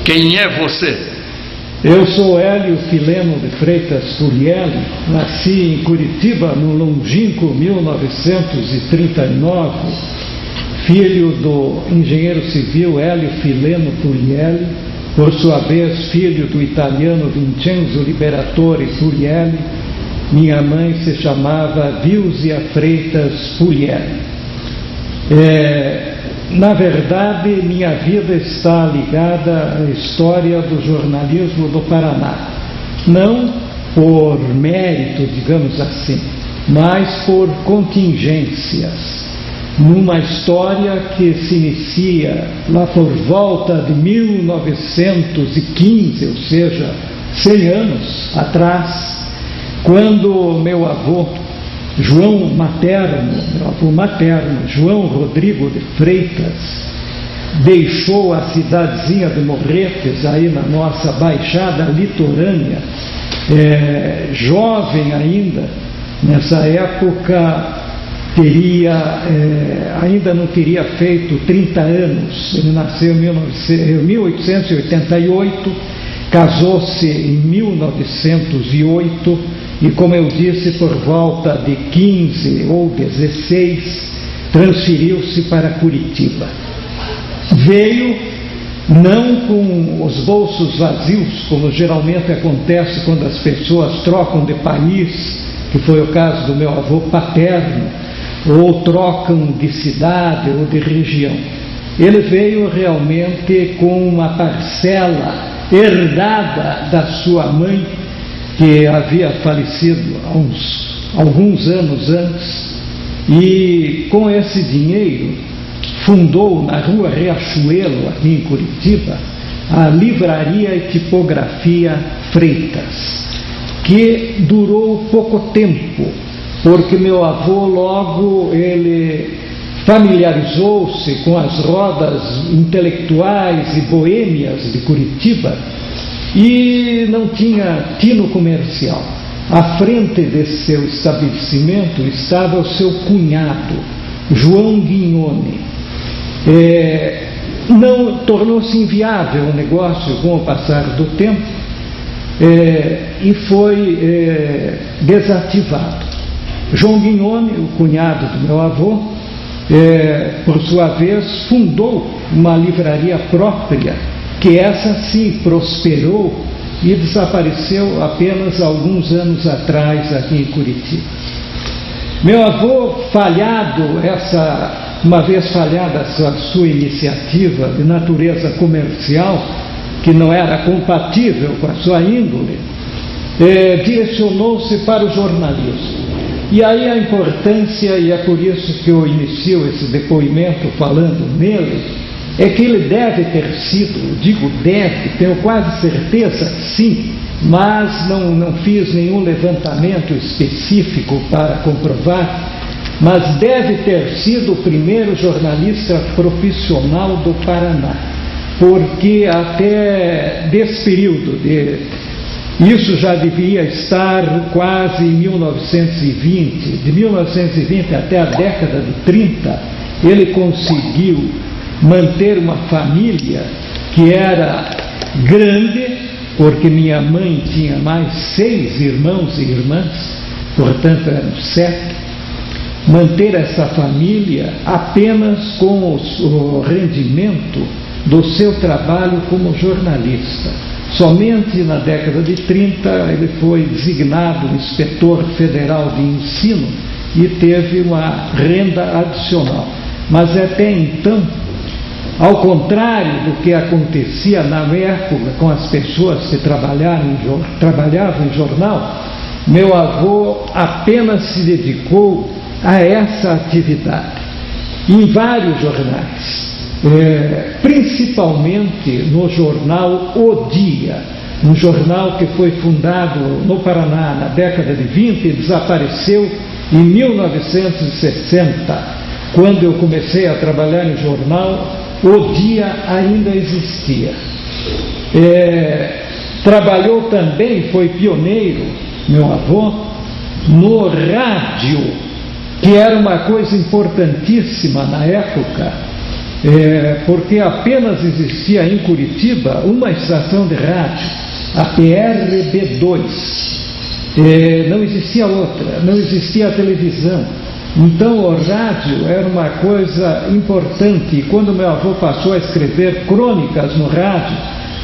Quem é você? Eu sou Hélio Fileno de Freitas Puglielli, nasci em Curitiba no longínquo 1939, filho do engenheiro civil Hélio Fileno Puglielli, por sua vez filho do italiano Vincenzo Liberatore Puglielli. Minha mãe se chamava Vilzia Freitas Puglielli. Na verdade, minha vida está ligada à história do jornalismo do Paraná. Não por mérito, digamos assim, mas por contingências. Numa história que se inicia lá por volta de 1915, ou seja, 100 anos atrás, quando meu avô materno, João Rodrigo de Freitas, deixou a cidadezinha de Morretes, aí na nossa baixada litorânea, jovem ainda, nessa época ainda não teria feito 30 anos, ele nasceu em 1888, casou-se em 1908, e, como eu disse, por volta de 15 ou 16, transferiu-se para Curitiba. Veio não com os bolsos vazios, como geralmente acontece quando as pessoas trocam de país, que foi o caso do meu avô paterno, ou trocam de cidade ou de região. Ele veio realmente com uma parcela herdada da sua mãe, que havia falecido alguns anos antes, e com esse dinheiro fundou na rua Riachuelo, aqui em Curitiba, a Livraria e Tipografia Freitas, que durou pouco tempo, porque meu avô logo ele familiarizou-se com as rodas intelectuais e boêmias de Curitiba, e não tinha tino comercial. À frente desse seu estabelecimento estava o seu cunhado, João Guignone. Não tornou-se inviável o negócio com o passar do tempo, e foi desativado. João Guignone, o cunhado do meu avô, por sua vez, fundou uma livraria própria, que essa sim prosperou e desapareceu apenas alguns anos atrás aqui em Curitiba. Meu avô, uma vez falhada essa sua iniciativa de natureza comercial, que não era compatível com a sua índole, direcionou-se para o jornalismo. E aí a importância, e é por isso que eu inicio esse depoimento falando nele, é que ele deve ter sido, digo deve, tenho quase certeza sim, mas não fiz nenhum levantamento específico para comprovar, mas deve ter sido o primeiro jornalista profissional do Paraná, porque até desse período, isso já devia estar quase em 1920, de 1920 até a década de 30, ele conseguiu manter uma família que era grande, porque minha mãe tinha mais 6 irmãos e irmãs, portanto eram 7, manter essa família apenas com o rendimento do seu trabalho como jornalista. Somente na década de 30 ele foi designado inspetor federal de ensino e teve uma renda adicional. Mas até então, ao contrário do que acontecia na época com as pessoas que trabalhavam em jornal, meu avô apenas se dedicou a essa atividade, em vários jornais, principalmente no jornal O Dia, um jornal que foi fundado no Paraná na década de 20 e desapareceu em 1960, quando eu comecei a trabalhar em jornal. O Dia ainda existia. Trabalhou também, foi pioneiro, meu avô, no rádio, que era uma coisa importantíssima na época, porque apenas existia em Curitiba uma estação de rádio, a PRB2. Não existia outra, não existia a televisão. Então o rádio era uma coisa importante. E quando meu avô passou a escrever crônicas no rádio,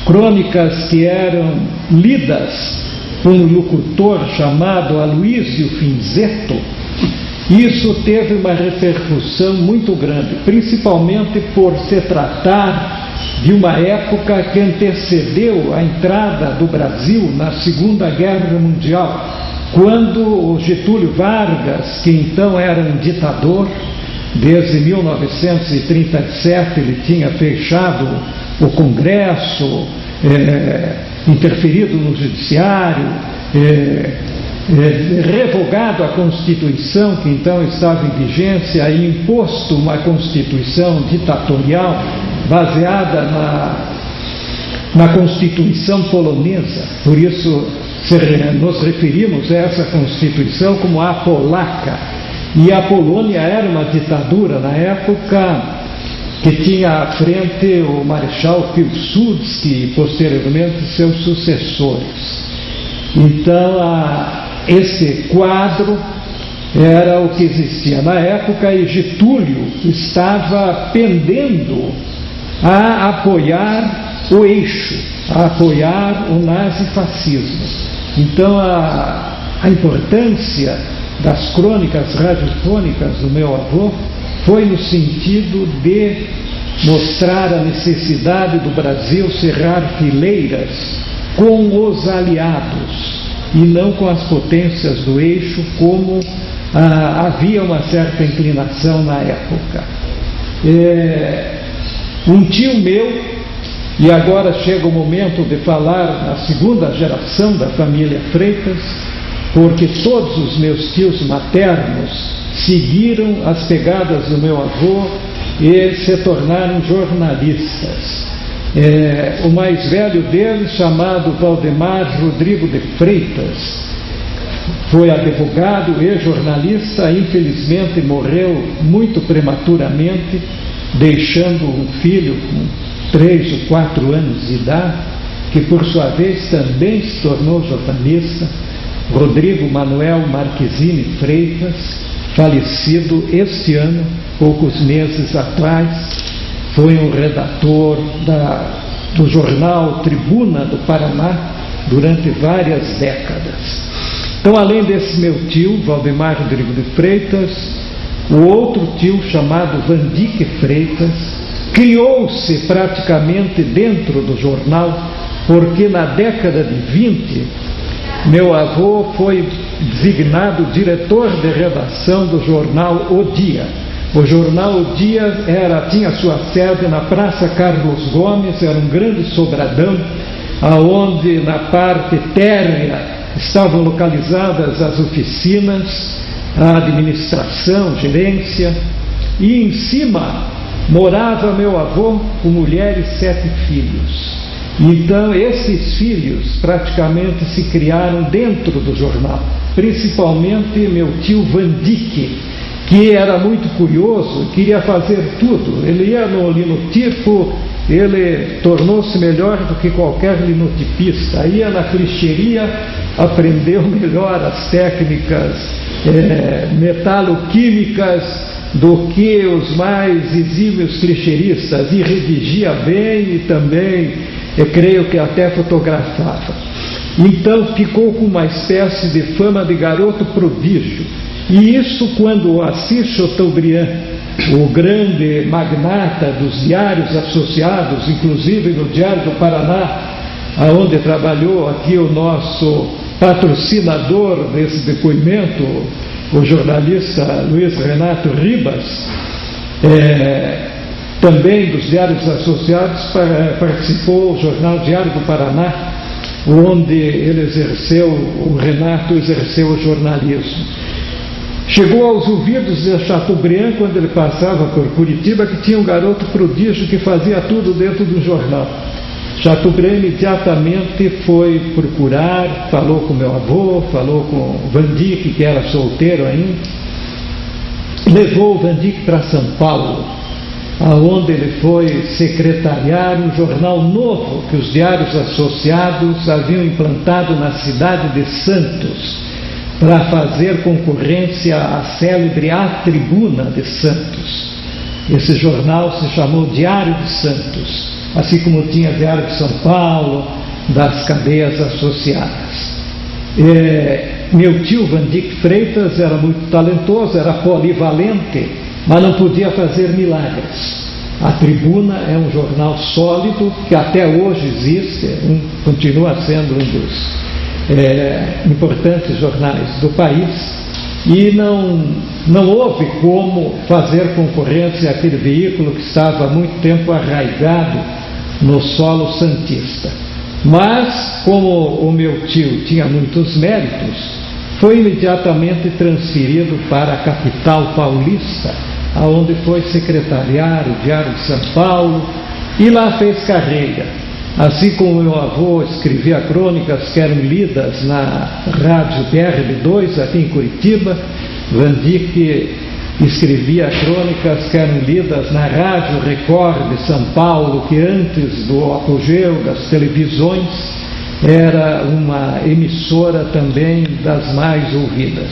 crônicas que eram lidas por um locutor chamado Aloísio Finzetto, isso teve uma repercussão muito grande, principalmente por se tratar de uma época que antecedeu a entrada do Brasil na Segunda Guerra Mundial, quando o Getúlio Vargas, que então era um ditador, desde 1937 ele tinha fechado o Congresso, interferido no Judiciário, revogado a Constituição, que então estava em vigência, e imposto uma Constituição ditatorial baseada na Constituição polonesa. Por isso nos referimos a essa Constituição como a polaca. E a Polônia era uma ditadura na época, que tinha à frente o Marechal Piłsudski e posteriormente seus sucessores. Então esse quadro era o que existia na época, e Getúlio estava pendendo a apoiar o eixo, a apoiar o nazifascismo. Então a importância das crônicas radiofônicas do meu avô foi no sentido de mostrar a necessidade do Brasil cerrar fileiras com os aliados e não com as potências do eixo, como havia uma certa inclinação na época. Um tio meu, e agora chega o momento de falar na segunda geração da família Freitas, porque todos os meus tios maternos seguiram as pegadas do meu avô e se tornaram jornalistas. O mais velho deles, chamado Valdemar Rodrigo de Freitas, foi advogado e jornalista. Infelizmente morreu muito prematuramente, deixando um filho com 3 ou 4 anos de idade, que por sua vez também se tornou jornalista, Rodrigo Manuel Marquezine Freitas, falecido este ano, poucos meses atrás. Foi um redator do jornal Tribuna do Paraná durante várias décadas. Então, além desse meu tio, Valdemar Rodrigo de Freitas, o outro tio, chamado Vandique Freitas, criou-se praticamente dentro do jornal, porque na década de 20, meu avô foi designado diretor de redação do jornal O Dia. O jornal O Dia tinha sua sede na Praça Carlos Gomes, era um grande sobradão, aonde na parte térrea estavam localizadas as oficinas, a administração, gerência, e em cima morava meu avô com mulher e 7 filhos. Então esses filhos praticamente se criaram dentro do jornal, principalmente meu tio Vandique, que era muito curioso, queria fazer tudo. Ele ia no linotipo, ele tornou-se melhor do que qualquer linotipista. Ia na clicheria, aprendeu melhor as técnicas metaloquímicas do que os mais exímios clicheiristas, e redigia bem e também, eu creio que até fotografava. Então ficou com uma espécie de fama de garoto prodígio. E isso quando Assis Chateaubriand, o grande magnata dos diários associados, inclusive no Diário do Paraná, aonde trabalhou aqui o nosso patrocinador desse depoimento, o jornalista Luiz Renato Ribas, também dos diários associados, participou do jornal Diário do Paraná, onde o Renato exerceu o jornalismo. Chegou aos ouvidos de Chateaubriand, quando ele passava por Curitiba, que tinha um garoto prodígio que fazia tudo dentro do jornal. Chateaubriand imediatamente foi procurar, falou com meu avô, falou com o Vandique, que era solteiro ainda, levou o Vandique para São Paulo. aonde ele foi secretariar um jornal novo que os diários associados haviam implantado na cidade de Santos, para fazer concorrência à célebre A Tribuna de Santos. Esse jornal se chamou Diário de Santos, assim como tinha Diário de São Paulo, das cadeias associadas. Meu tio Vandic Freitas era muito talentoso, era polivalente, mas não podia fazer milagres. A Tribuna é um jornal sólido que até hoje existe, continua sendo um dos importantes jornais do país, e não houve como fazer concorrência àquele veículo que estava há muito tempo arraigado no solo santista. Mas, como o meu tio tinha muitos méritos, foi imediatamente transferido para a capital paulista, aonde foi secretariar o Diário de São Paulo, e lá fez carreira. Assim como meu avô escrevia crônicas que eram lidas na rádio BRB2 aqui em Curitiba, Vandic escrevia crônicas que eram lidas na rádio Record de São Paulo, que antes do apogeu das televisões era uma emissora também das mais ouvidas.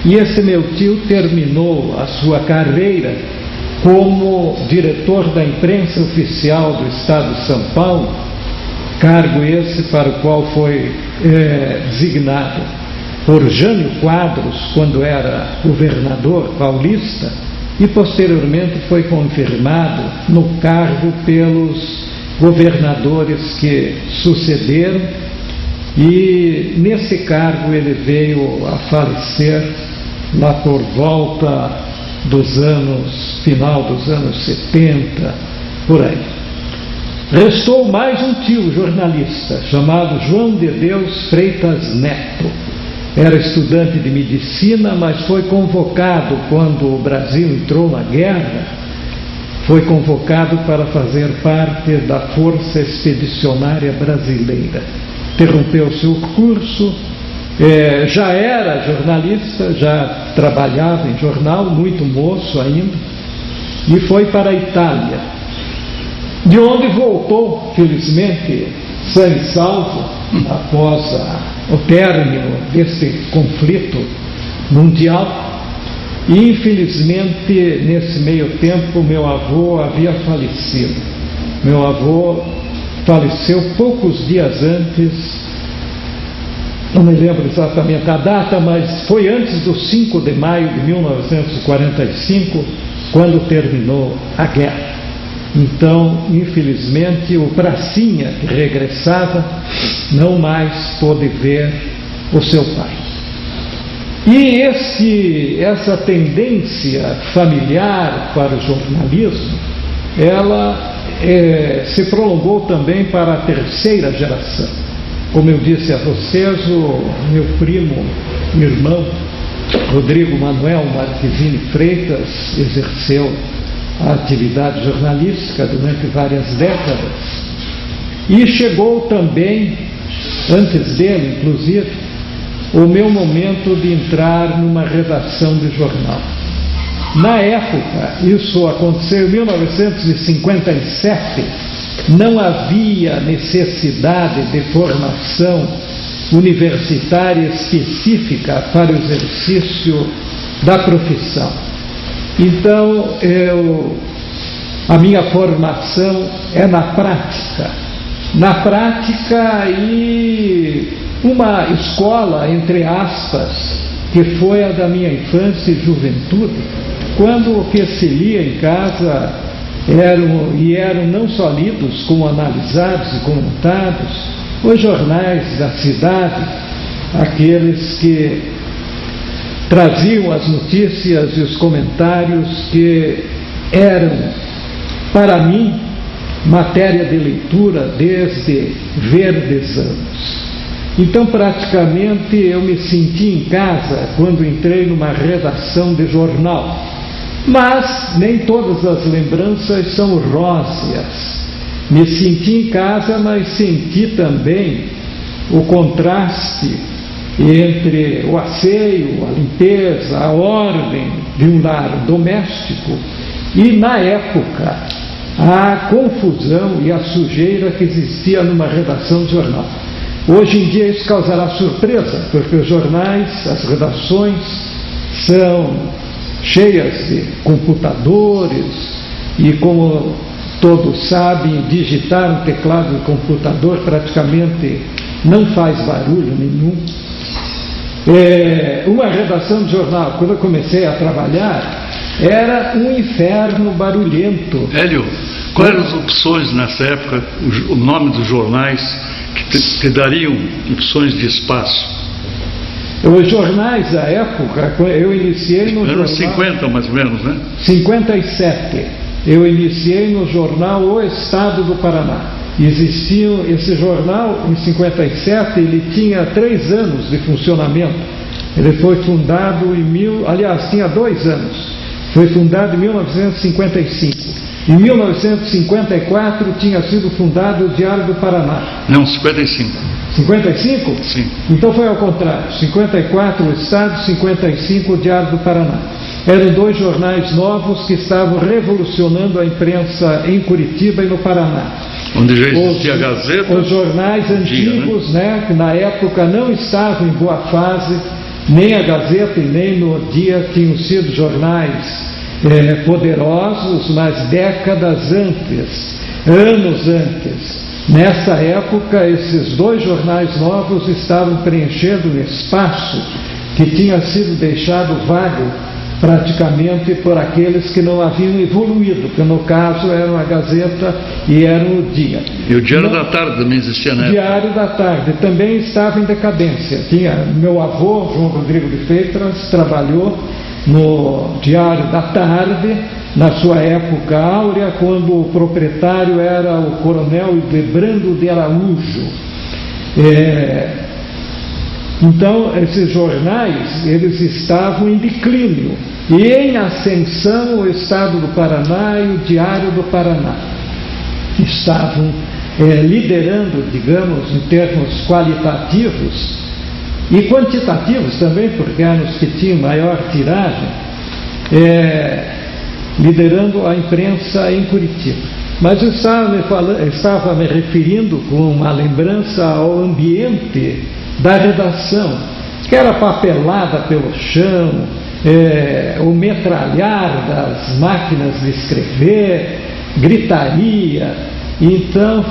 E esse meu tio terminou a sua carreira como diretor da imprensa oficial do Estado de São Paulo, cargo esse para o qual foi designado por Jânio Quadros, quando era governador paulista, e posteriormente foi confirmado no cargo pelos governadores que sucederam, e nesse cargo ele veio a falecer lá por volta final dos anos 70, por aí. Restou mais um tio jornalista, chamado João de Deus Freitas Neto. Era estudante de medicina, mas foi convocado, quando o Brasil entrou na guerra, foi convocado para fazer parte da Força Expedicionária Brasileira. Interrompeu seu curso, já era jornalista, já trabalhava em jornal, muito moço ainda, e foi para a Itália, de onde voltou, felizmente, sã e salvo, após o término desse conflito mundial. E infelizmente, nesse meio tempo, meu avô havia falecido. Meu avô faleceu poucos dias antes, não me lembro exatamente a data, mas foi antes do 5 de maio de 1945, quando terminou a guerra. Então, infelizmente, o pracinha que regressava não mais pôde ver o seu pai. E essa tendência familiar para o jornalismo, ela se prolongou também para a terceira geração. Como eu disse a vocês, o meu primo, irmão, Rodrigo Manuel Marquezine Freitas, exerceu a atividade jornalística durante várias décadas, e chegou também, antes dele inclusive, o meu momento de entrar numa redação de jornal. Na época, isso aconteceu em 1957, não havia necessidade de formação universitária específica para o exercício da profissão. Então, a minha formação é na prática. Na prática, e uma escola, entre aspas, que foi a da minha infância e juventude, quando o que se lia em casa eram não só lidos, como analisados e comentados, os jornais da cidade, aqueles que traziam as notícias e os comentários que eram, para mim, matéria de leitura desde verdes anos. Então, praticamente, eu me senti em casa quando entrei numa redação de jornal. Mas nem todas as lembranças são róseas. Me senti em casa, mas senti também o contraste entre o asseio, a limpeza, a ordem de um lar doméstico E na época, a confusão e a sujeira que existia numa redação de jornal. Hoje em dia isso causará surpresa, porque os jornais, as redações são cheias de computadores e, como todos sabem, digitar um teclado de computador praticamente não faz barulho nenhum. Uma redação de jornal, quando eu comecei a trabalhar, era um inferno barulhento. Hélio, quais eram as opções nessa época, o nome dos jornais que te dariam opções de espaço? Os jornais da época, eu iniciei no jornal... 50 mais ou menos, né? 57. Eu iniciei no jornal O Estado do Paraná. Existia esse jornal em 57, ele tinha 3 anos de funcionamento. Ele foi fundado tinha 2 anos. Foi fundado em 1955. Em 1954 tinha sido fundado o Diário do Paraná. Não, 55. 55? Sim. Então foi ao contrário. 54 o Estado, 55 o Diário do Paraná. Eram 2 jornais novos que estavam revolucionando a imprensa em Curitiba e no Paraná. Onde já existia a Gazeta. Os jornais antigos, né, que na época não estavam em boa fase, nem a Gazeta e nem no Dia tinham sido jornais poderosos, mas décadas antes, anos antes. Nessa época, esses 2 jornais novos estavam preenchendo um espaço que tinha sido deixado vago praticamente por aqueles que não haviam evoluído, que no caso eram a Gazeta e eram o Dia. E o Diário da Tarde também existia, né? Diário da Tarde também estava em decadência. Meu avô, João Rodrigo de Freitas, trabalhou no Diário da Tarde, na sua época áurea, quando o proprietário era o coronel Ildebrando de Araújo. Então, esses jornais, eles estavam em declínio. E em ascensão o Estado do Paraná e o Diário do Paraná. Estavam liderando, digamos, em termos qualitativos e quantitativos também, porque eram os que tinham maior tiragem, liderando a imprensa em Curitiba. Mas eu estava me referindo com uma lembrança ao ambiente da redação, que era papelada pelo chão, o metralhar das máquinas de escrever, gritaria. Então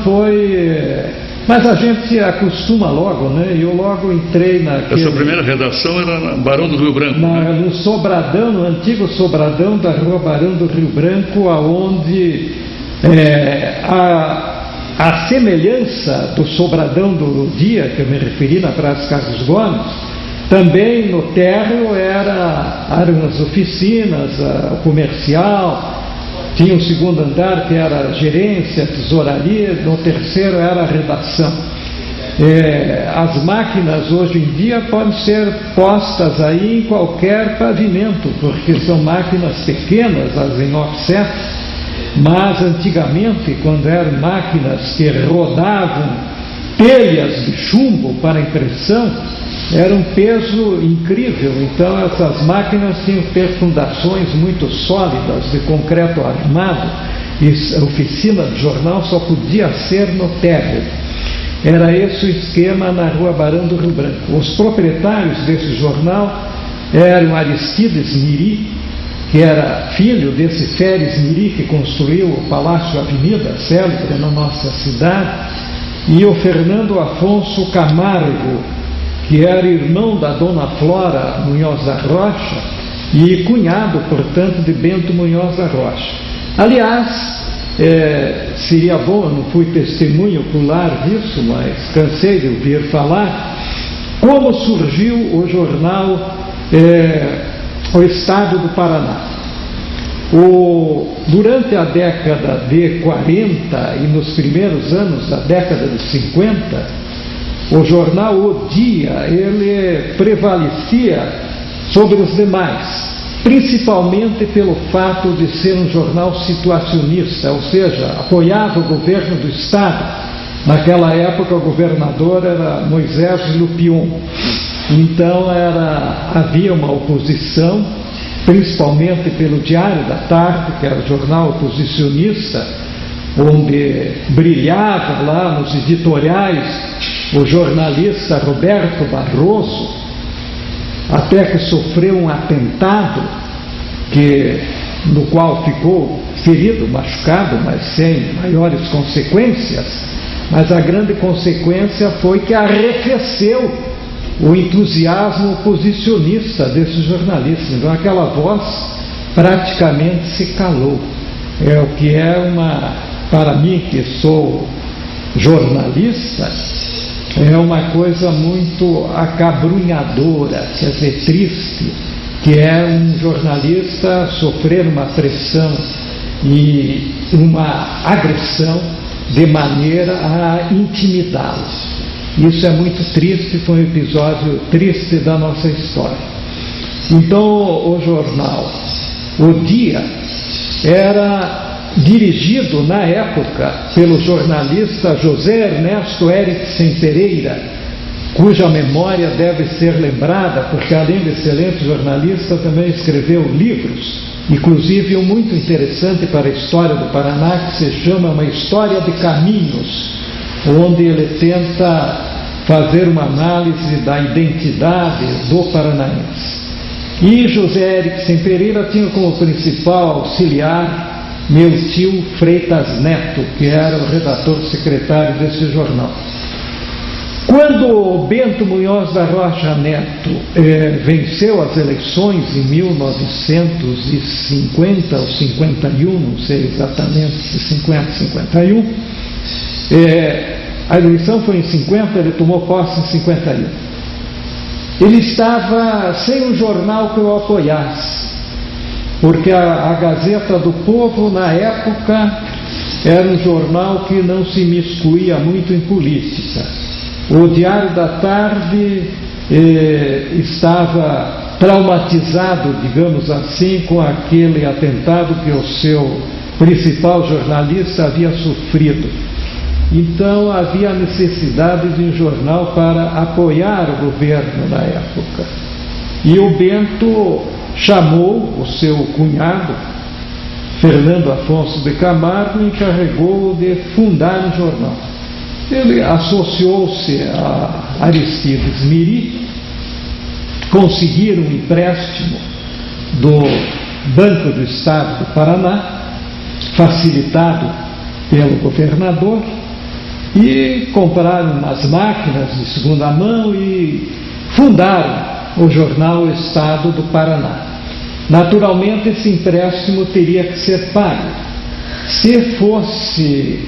mas a gente acostuma logo, né? Eu logo entrei naquele... Essa primeira redação era na Barão do Rio Branco, né? No Sobradão, no antigo Sobradão da Rua Barão do Rio Branco, aonde a semelhança do Sobradão do Dia, que eu me referi na Praça Carlos Gomes, também no térreo eram as oficinas, o comercial, tinha um segundo andar que era a gerência, a tesouraria, no terceiro era a redação. As máquinas hoje em dia podem ser postas aí em qualquer pavimento, porque são máquinas pequenas, as em offset, mas antigamente, quando eram máquinas que rodavam telhas de chumbo para impressão, era um peso incrível. Então essas máquinas tinham que ter fundações muito sólidas de concreto armado, e a oficina de jornal só podia ser no térreo. Era esse o esquema na Rua Barão do Rio Branco. Os proprietários desse jornal eram Aristides Miri, que era filho desse Féres Miri que construiu o Palácio Avenida, célebre na nossa cidade, e o Fernando Afonso Camargo, que era irmão da Dona Flora Munhoz da Rocha e cunhado, portanto, de Bento Munhoz da Rocha. Aliás, seria bom, eu não fui testemunho ocular disso, mas cansei de ouvir falar, como surgiu o jornal O Estado do Paraná. Durante a década de 40 e nos primeiros anos da década de 50, o jornal O Dia, ele prevalecia sobre os demais, principalmente pelo fato de ser um jornal situacionista, ou seja, apoiava o governo do Estado. Naquela época o governador era Moisés Lupion. Então havia uma oposição principalmente pelo Diário da Tarde, que era o jornal oposicionista, onde brilhava lá nos editoriais o jornalista Roberto Barroso, até que sofreu um atentado no qual ficou ferido, machucado, mas sem maiores consequências. Mas a grande consequência foi que arrefeceu o entusiasmo oposicionista desses jornalistas. Então aquela voz praticamente se calou. É o que para mim que sou jornalista, é uma coisa muito acabrunhadora, quer dizer, triste, que é um jornalista sofrer uma pressão e uma agressão de maneira a intimidá-lo. Isso é muito triste, foi um episódio triste da nossa história. Então o jornal O Dia era dirigido na época pelo jornalista José Ernesto Eriksen Pereira, cuja memória deve ser lembrada, porque além de excelente jornalista, também escreveu livros, inclusive um muito interessante para a história do Paraná, que se chama Uma História de Caminhos, onde ele tenta fazer uma análise da identidade do paranaense. E José Eriksen Pereira tinha como principal auxiliar meu tio Freitas Neto, que era o redator secretário desse jornal. Quando Bento Munhoz da Rocha Neto venceu as eleições em 1950 ou 51, não sei exatamente se 50, 51, a eleição foi em 50, ele tomou posse em 51. Ele estava sem um jornal que o apoiasse, porque a Gazeta do Povo, na época, era um jornal que não se imiscuía muito em política. O Diário da Tarde estava traumatizado, digamos assim, com aquele atentado que o seu principal jornalista havia sofrido. Então havia a necessidade de um jornal para apoiar o governo na época. E o Bento chamou o seu cunhado, Fernando Afonso de Camargo, e encarregou de fundar um jornal. Ele associou-se a Aristides Miri, conseguiram um empréstimo do Banco do Estado do Paraná, facilitado pelo governador, e compraram umas máquinas de segunda mão e fundaram o jornal Estado do Paraná. Naturalmente, esse empréstimo teria que ser pago. Se fosse,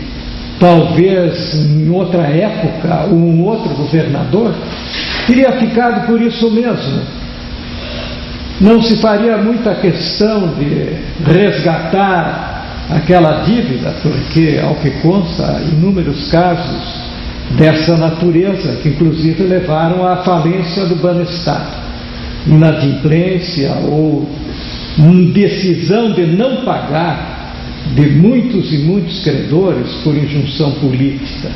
talvez, em outra época, um outro governador, teria ficado por isso mesmo. Não se faria muita questão de resgatar aquela dívida, porque, ao que consta, inúmeros casos dessa natureza, que inclusive levaram à falência do Banestar, inadimplência ou decisão de não pagar de muitos e muitos credores por injunção política.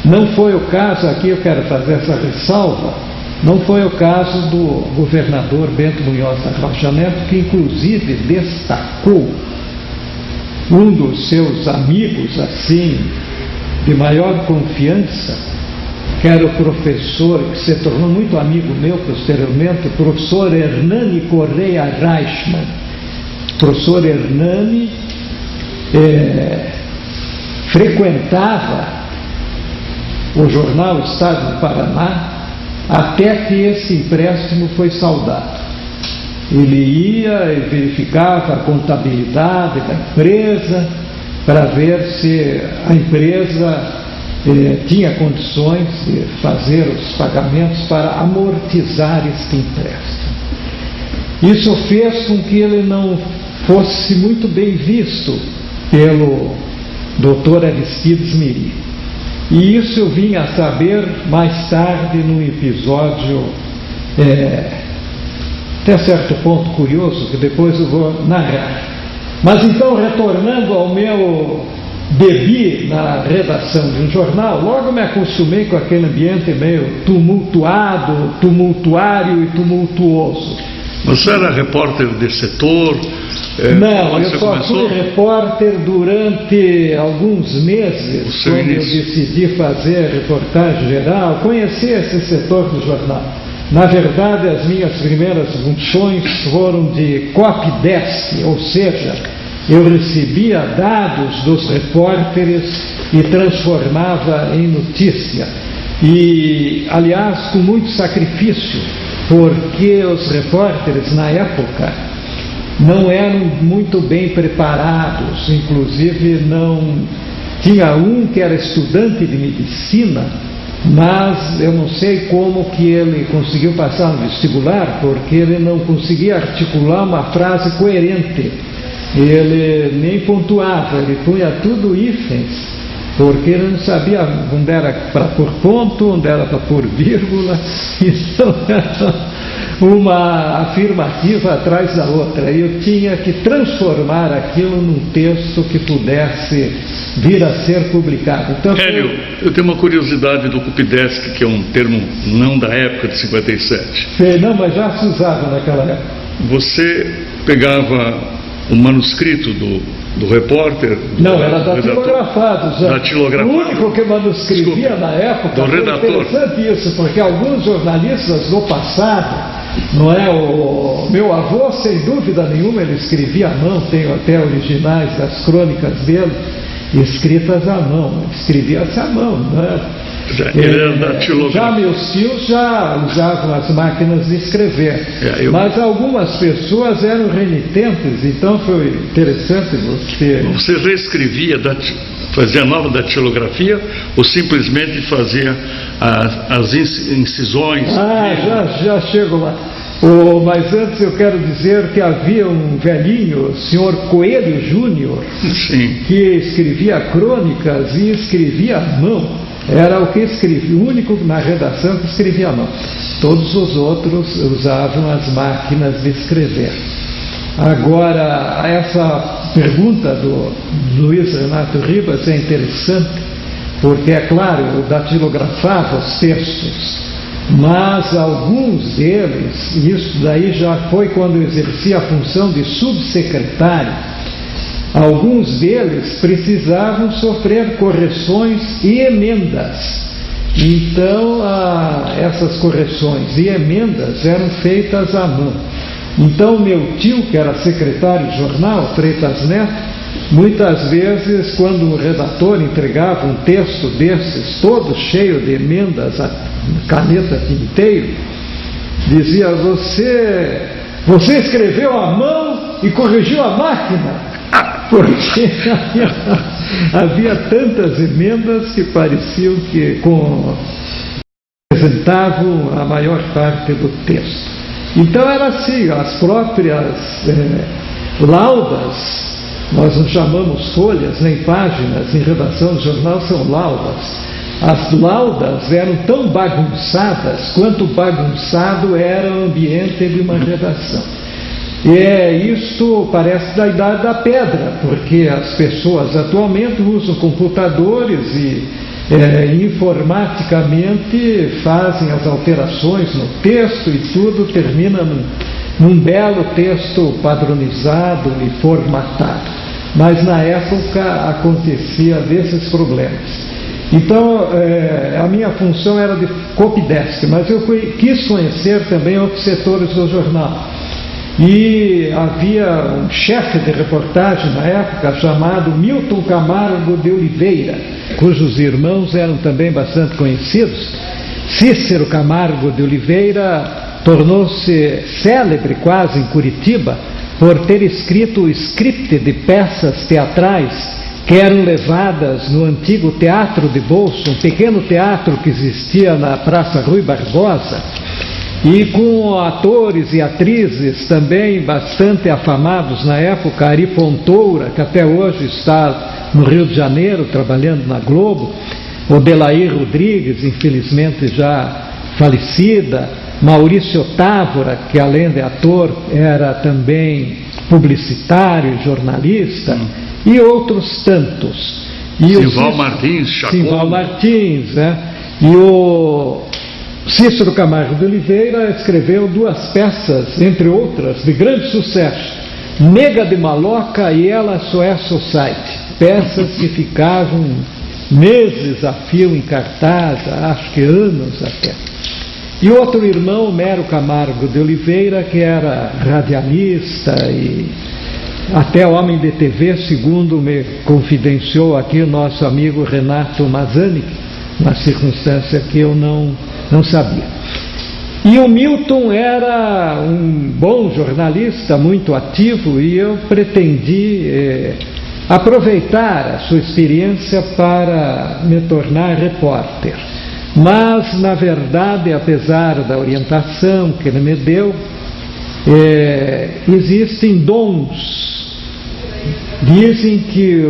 Não foi o caso, aqui eu quero fazer essa ressalva, não foi o caso do governador Bento Munhoz da Rocha Neto, que inclusive destacou um dos seus amigos, assim, de maior confiança, que era o professor, que se tornou muito amigo meu posteriormente, o professor Hernani Correia Reichmann. O professor Hernani frequentava o jornal Estado do Paraná até que esse empréstimo foi saldado. Ele ia e verificava a contabilidade da empresa para ver se a empresa tinha condições de fazer os pagamentos para amortizar este empréstimo. Isso fez com que ele não fosse muito bem visto pelo Dr. Aristides Miri. E isso eu vim a saber mais tarde num episódio até certo ponto curioso, que depois eu vou narrar. Mas então, retornando ao meu debut na redação de um jornal, logo me acostumei com aquele ambiente meio tumultuado, tumultuário e tumultuoso. Você era repórter de setor? Não, eu só fui repórter durante alguns meses, quando eu decidi fazer reportagem geral. Conheci esse setor do jornal. Na verdade, as minhas primeiras funções foram de copydesk, ou seja, eu recebia dados dos repórteres e transformava em notícia. E, aliás, com muito sacrifício, porque os repórteres, na época, não eram muito bem preparados. Inclusive, não tinha um que era estudante de medicina, mas eu não sei como que ele conseguiu passar no vestibular, porque ele não conseguia articular uma frase coerente. Ele nem pontuava, ele punha tudo hífens, porque ele não sabia onde era para pôr ponto, onde era para pôr vírgula. Então era uma afirmativa atrás da outra. Eu tinha que transformar aquilo num texto que pudesse vir a ser publicado. Então, Hélio, eu tenho uma curiosidade do copydesk, que é um termo não da época de 57. Não, mas já se usava naquela época. Você pegava o manuscrito do repórter? Não, era datilografado já. Datilografado. O único que manuscrevia na época, do redator. Foi interessante isso, porque alguns jornalistas do passado, não é? O meu avô, sem dúvida nenhuma, ele escrevia à mão, tenho até originais das crônicas dele, escritas à mão, escrevia-se à mão, não é? Já meus tios já usavam as máquinas de escrever, mas algumas pessoas eram renitentes, então foi interessante você... Você reescrevia, fazia nova datilografia ou simplesmente fazia as incisões? Já chego lá. Mas antes eu quero dizer que havia um velhinho, o senhor Coelho Júnior, que escrevia crônicas e escrevia à mão. Era o que escrevia, o único na redação que escrevia à mão. Todos os outros usavam as máquinas de escrever. Agora, essa pergunta do Luiz Renato Ribas é interessante, porque, é claro, eu datilografava os textos, mas alguns deles, isso daí já foi quando eu exercia a função de subsecretário, alguns deles precisavam sofrer correções e emendas. Então, essas correções e emendas eram feitas à mão. Então, meu tio, que era secretário de jornal, Freitas Neto, muitas vezes, quando um redator entregava um texto desses, todo cheio de emendas, a caneta tinteiro, dizia: você escreveu à mão e corrigiu a máquina? Porque havia tantas emendas que pareciam que representavam a maior parte do texto. Então era assim, as próprias laudas, nós não chamamos folhas nem páginas, em redação de jornal são laudas. As laudas eram tão bagunçadas quanto bagunçado era o ambiente de uma redação. E isto parece da idade da pedra, porque as pessoas atualmente usam computadores e informaticamente fazem as alterações no texto e tudo termina num belo texto padronizado e formatado. Mas na época acontecia desses problemas. Então, a minha função era de copydesk, mas eu quis conhecer também outros setores do jornal. E havia um chefe de reportagem na época chamado Milton Camargo de Oliveira, cujos irmãos eram também bastante conhecidos. Cícero Camargo de Oliveira tornou-se célebre quase em Curitiba por ter escrito o script de peças teatrais que eram levadas no antigo Teatro de Bolso, um pequeno teatro que existia na Praça Rui Barbosa, e com atores e atrizes também bastante afamados na época, Ari Fontoura, que até hoje está no Rio de Janeiro trabalhando na Globo, Odelair Rodrigues, infelizmente já falecida, Maurício Távora, que além de ator era também publicitário, jornalista, e outros tantos. E Simval Martins, Chacon. Simval Martins, né? E o Cícero Camargo de Oliveira escreveu 2 peças, entre outras, de grande sucesso: Nega de Maloca e Ela Só É Society. Peças que ficavam meses a fio em cartaz, acho que anos até. E outro irmão, Mero Camargo de Oliveira, que era radialista e até homem de TV, segundo me confidenciou aqui o nosso amigo Renato Mazzani, uma circunstância que eu não sabia. E o Milton era um bom jornalista, muito ativo, e eu pretendi aproveitar a sua experiência para me tornar repórter. Mas, na verdade, apesar da orientação que ele me deu, existem dons. Dizem que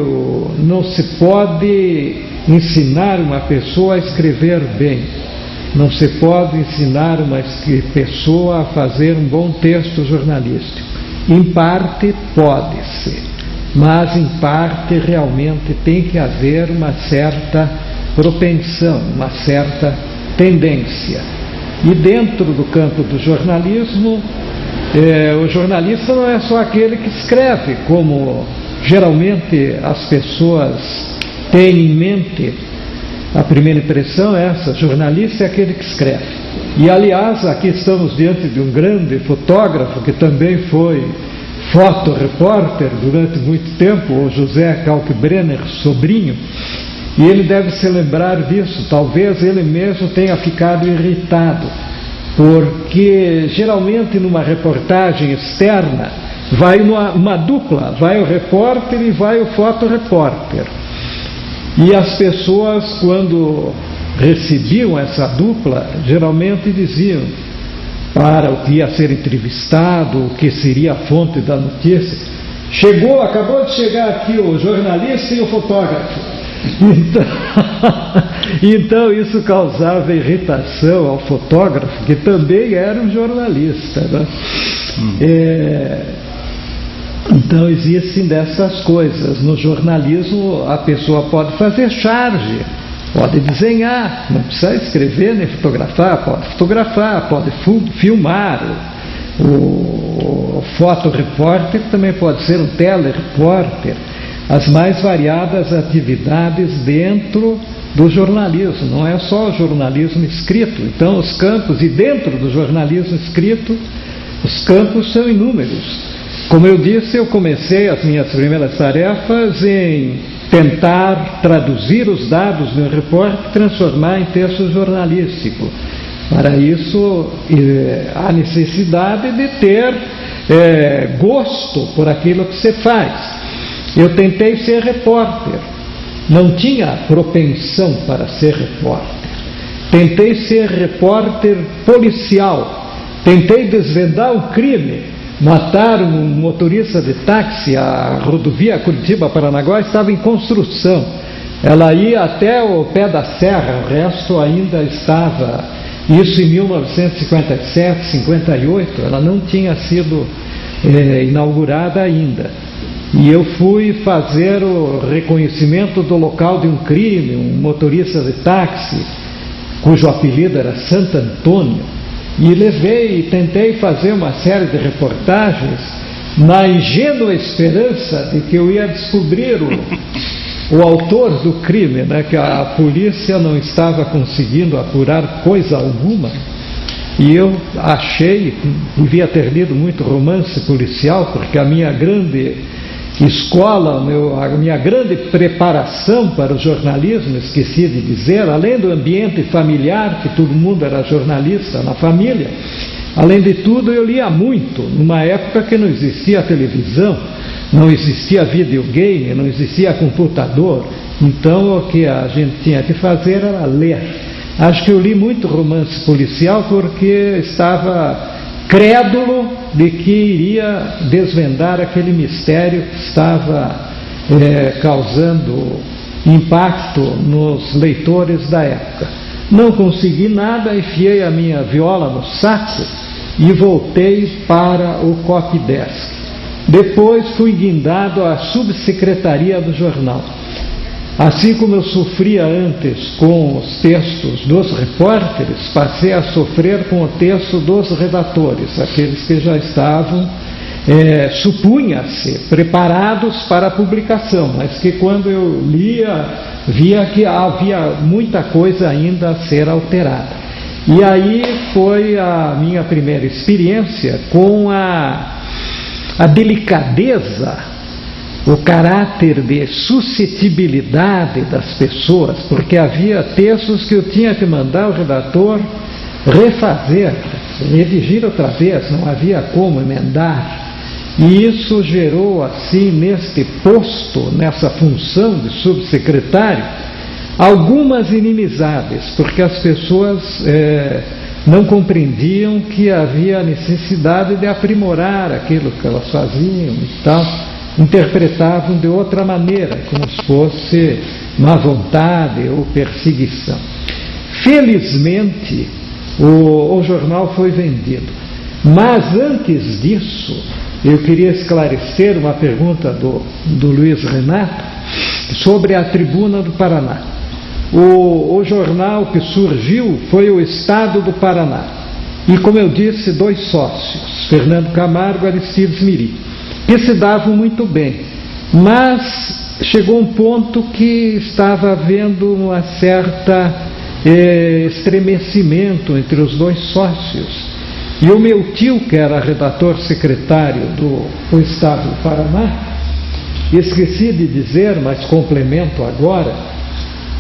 não se pode ensinar uma pessoa a escrever bem, não se pode ensinar uma pessoa a fazer um bom texto jornalístico. Em parte pode-se, mas em parte realmente tem que haver uma certa propensão, uma certa tendência. E dentro do campo do jornalismo, o jornalista não é só aquele que escreve, como geralmente as pessoas têm em mente. A primeira impressão é essa: jornalista é aquele que escreve. E aliás, aqui estamos diante de um grande fotógrafo que também foi fotorepórter durante muito tempo, o José Kalkbrenner Sobrinho, e ele deve se lembrar disso. Talvez ele mesmo tenha ficado irritado, porque geralmente numa reportagem externa vai uma dupla, vai o repórter e vai o fotorepórter. E as pessoas, quando recebiam essa dupla, geralmente diziam para o que ia ser entrevistado, o que seria a fonte da notícia: acabou de chegar aqui o jornalista e o fotógrafo. Então isso causava irritação ao fotógrafo, que também era um jornalista, né? Então existem dessas coisas. No jornalismo a pessoa pode fazer charge, pode desenhar, não precisa escrever nem fotografar, pode filmar. O fotorepórter também pode ser um telerepórter. As mais variadas atividades dentro do jornalismo, não é só o jornalismo escrito. Então os campos, e dentro do jornalismo escrito, os campos são inúmeros. Como eu disse, eu comecei as minhas primeiras tarefas em tentar traduzir os dados do repórter e transformar em texto jornalístico. Para isso, há necessidade de ter gosto por aquilo que se faz. Eu tentei ser repórter, não tinha propensão para ser repórter. Tentei ser repórter policial, tentei desvendar um crime. Mataram um motorista de táxi. A rodovia Curitiba-Paranaguá estava em construção, ela ia até o pé da serra, o resto ainda estava, isso em 1957, 58, ela não tinha sido inaugurada ainda. E eu fui fazer o reconhecimento do local de um crime, um motorista de táxi, cujo apelido era Santo Antônio, e tentei fazer uma série de reportagens na ingênua esperança de que eu ia descobrir o autor do crime, né, que a polícia não estava conseguindo apurar coisa alguma. E eu achei, devia ter lido muito romance policial, porque a minha grande escola, a minha grande preparação para o jornalismo, esqueci de dizer, além do ambiente familiar, que todo mundo era jornalista na família, além de tudo eu lia muito, numa época que não existia televisão, não existia videogame, não existia computador. Então o que a gente tinha que fazer era ler. Acho que eu li muito romance policial porque estava crédulo de que iria desvendar aquele mistério que estava causando impacto nos leitores da época. Não consegui nada, enfiei a minha viola no saco e voltei para o copy desk. Depois fui guindado à subsecretaria do jornal. Assim como eu sofria antes com os textos dos repórteres, passei a sofrer com o texto dos redatores, aqueles que já estavam, supunha-se, preparados para a publicação, mas que quando eu lia, via que havia muita coisa ainda a ser alterada. E aí foi a minha primeira experiência com a delicadeza, o caráter de suscetibilidade das pessoas, porque havia textos que eu tinha que mandar o redator refazer, redigir outra vez, não havia como emendar. E isso gerou, assim, neste posto, nessa função de subsecretário, algumas inimizades, porque as pessoas não compreendiam que havia necessidade de aprimorar aquilo que elas faziam e tal. Interpretavam de outra maneira, como se fosse má vontade ou perseguição. Felizmente, o jornal foi vendido. Mas antes disso, eu queria esclarecer uma pergunta do Luiz Renato sobre a Tribuna do Paraná. O jornal que surgiu foi o Estado do Paraná. E, como eu disse, 2 sócios, Fernando Camargo e Aristides Miri, que se davam muito bem, mas chegou um ponto que estava havendo uma certa estremecimento entre os 2 sócios. E o meu tio, que era redator secretário do Estado do Paraná, esqueci de dizer, mas complemento agora,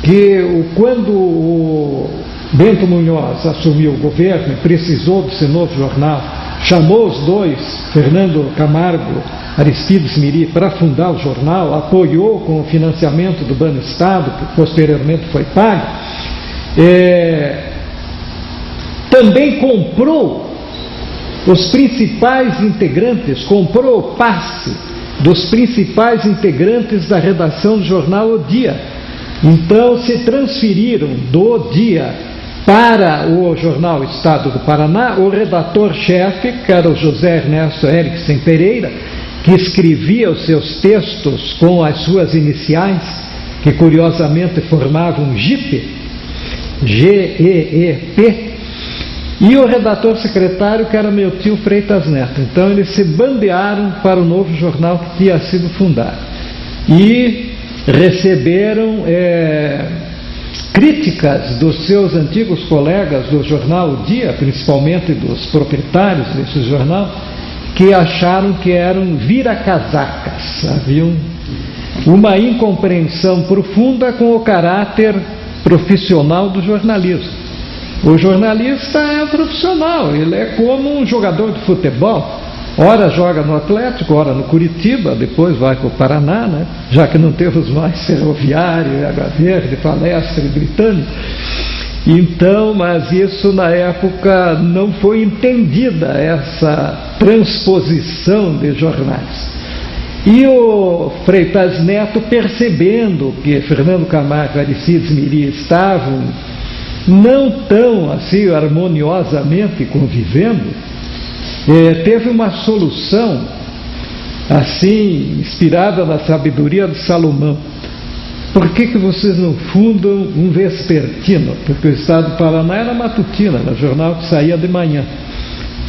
que quando o Bento Munhoz assumiu o governo e precisou desse novo jornal, chamou os 2, Fernando Camargo, Aristides Miri, para fundar o jornal, apoiou com o financiamento do Banestado, que posteriormente foi pago, também comprou os principais integrantes, comprou o passe dos principais integrantes da redação do jornal O Dia. Então se transferiram do Dia para o jornal Estado do Paraná o redator-chefe, que era o José Ernesto Eriksen Pereira, que escrevia os seus textos com as suas iniciais, que curiosamente formavam GIP, G-E-E-P, e o redator secretário, que era meu tio Freitas Neto. Então eles se bandearam para o novo jornal que tinha sido fundado. E receberam críticas dos seus antigos colegas do jornal O Dia, principalmente dos proprietários desse jornal, que acharam que eram vira-casacas. Havia uma incompreensão profunda com o caráter profissional do jornalismo. O jornalista é profissional, ele é como um jogador de futebol. Ora joga no Atlético, ora no Curitiba, depois vai para o Paraná, né? Já que não temos mais Ferroviário, Água Verde, Palestra e Britânico. Então, mas isso na época não foi entendida, essa transposição de jornais. E o Freitas Neto, percebendo que Fernando Camargo e Aristides Miri estavam não tão assim harmoniosamente convivendo, teve uma solução assim inspirada na sabedoria de Salomão. Por que vocês não fundam um vespertino? Porque o Estado do Paraná era matutina, era jornal que saía de manhã.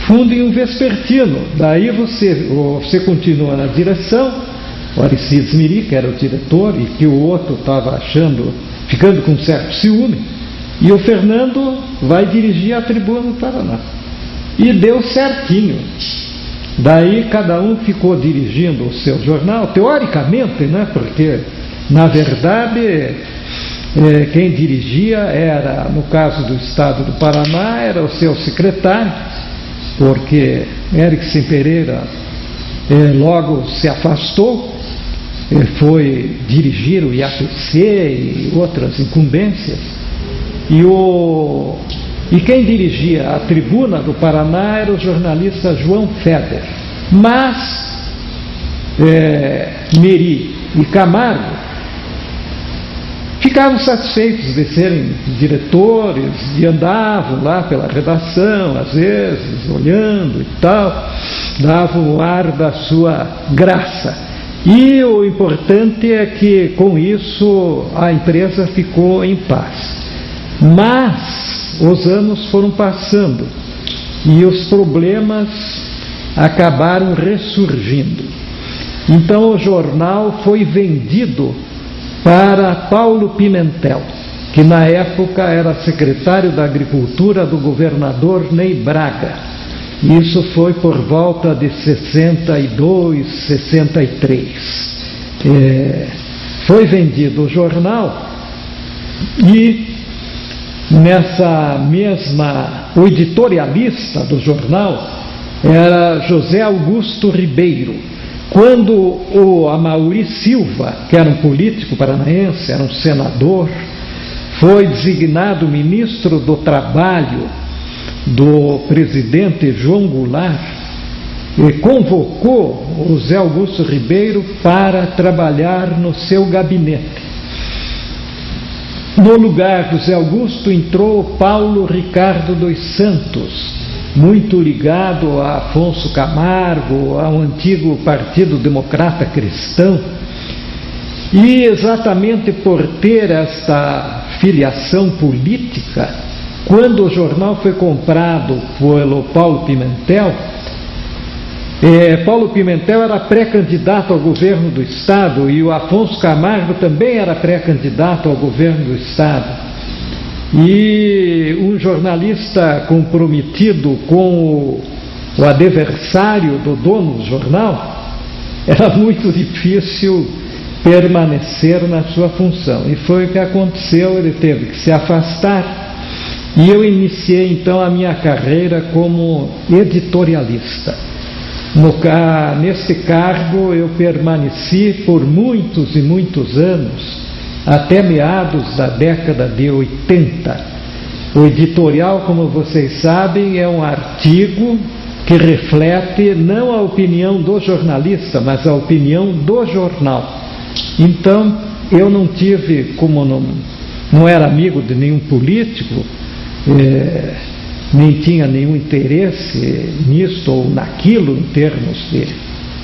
Fundem um vespertino, daí você continua na direção, o Aristides Miri, que era o diretor, e que o outro estava ficando com um certo ciúme, e o Fernando vai dirigir a Tribuna do Paraná. E deu certinho. Daí cada um ficou dirigindo o seu jornal, teoricamente, né? Porque, na verdade, quem dirigia era, no caso do Estado do Paraná, era o seu secretário, porque Eriksen Pereira logo se afastou, foi dirigir o IAPC e outras incumbências. E quem dirigia a Tribuna do Paraná era o jornalista João Feder. Mas Miri e Camargo ficavam satisfeitos de serem diretores e andavam lá pela redação, às vezes, olhando e tal, davam o ar da sua graça. E o importante é que com isso a empresa ficou em paz. Mas os anos foram passando e os problemas acabaram ressurgindo. Então o jornal foi vendido para Paulo Pimentel, que na época era secretário da Agricultura do governador Ney Braga. Isso foi por volta de 62, 63. Foi vendido o jornal e nessa mesma, o editorialista do jornal era José Augusto Ribeiro. Quando o Amaury Silva, que era um político paranaense, era um senador, foi designado ministro do Trabalho do presidente João Goulart, e convocou o Zé Augusto Ribeiro para trabalhar no seu gabinete. No lugar do Zé Augusto entrou Paulo Ricardo dos Santos, muito ligado a Afonso Camargo, ao antigo Partido Democrata Cristão. E exatamente por ter esta filiação política, quando o jornal foi comprado pelo Paulo Pimentel, Paulo Pimentel era pré-candidato ao governo do Estado e o Afonso Camargo também era pré-candidato ao governo do Estado. E um jornalista comprometido com o adversário do dono do jornal, era muito difícil permanecer na sua função. E foi o que aconteceu, ele teve que se afastar. E eu iniciei então a minha carreira como editorialista. Neste cargo eu permaneci por muitos e muitos anos, até meados da década de 80. O editorial, como vocês sabem, é um artigo que reflete não a opinião do jornalista, mas a opinião do jornal. Então, eu não tive, como não era amigo de nenhum político, nem tinha nenhum interesse nisto ou naquilo em termos de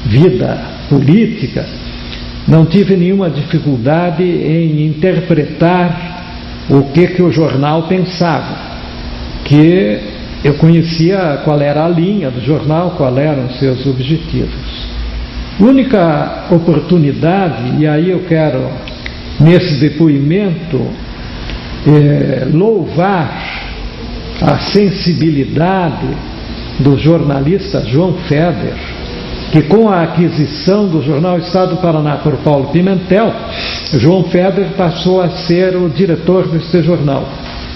vida política, não tive nenhuma dificuldade em interpretar o que o jornal pensava, que eu conhecia qual era a linha do jornal, quais eram os seus objetivos. Única oportunidade, e aí eu quero nesse depoimento louvar a sensibilidade do jornalista João Feder, que com a aquisição do jornal Estado do Paraná por Paulo Pimentel, João Feder passou a ser o diretor deste jornal.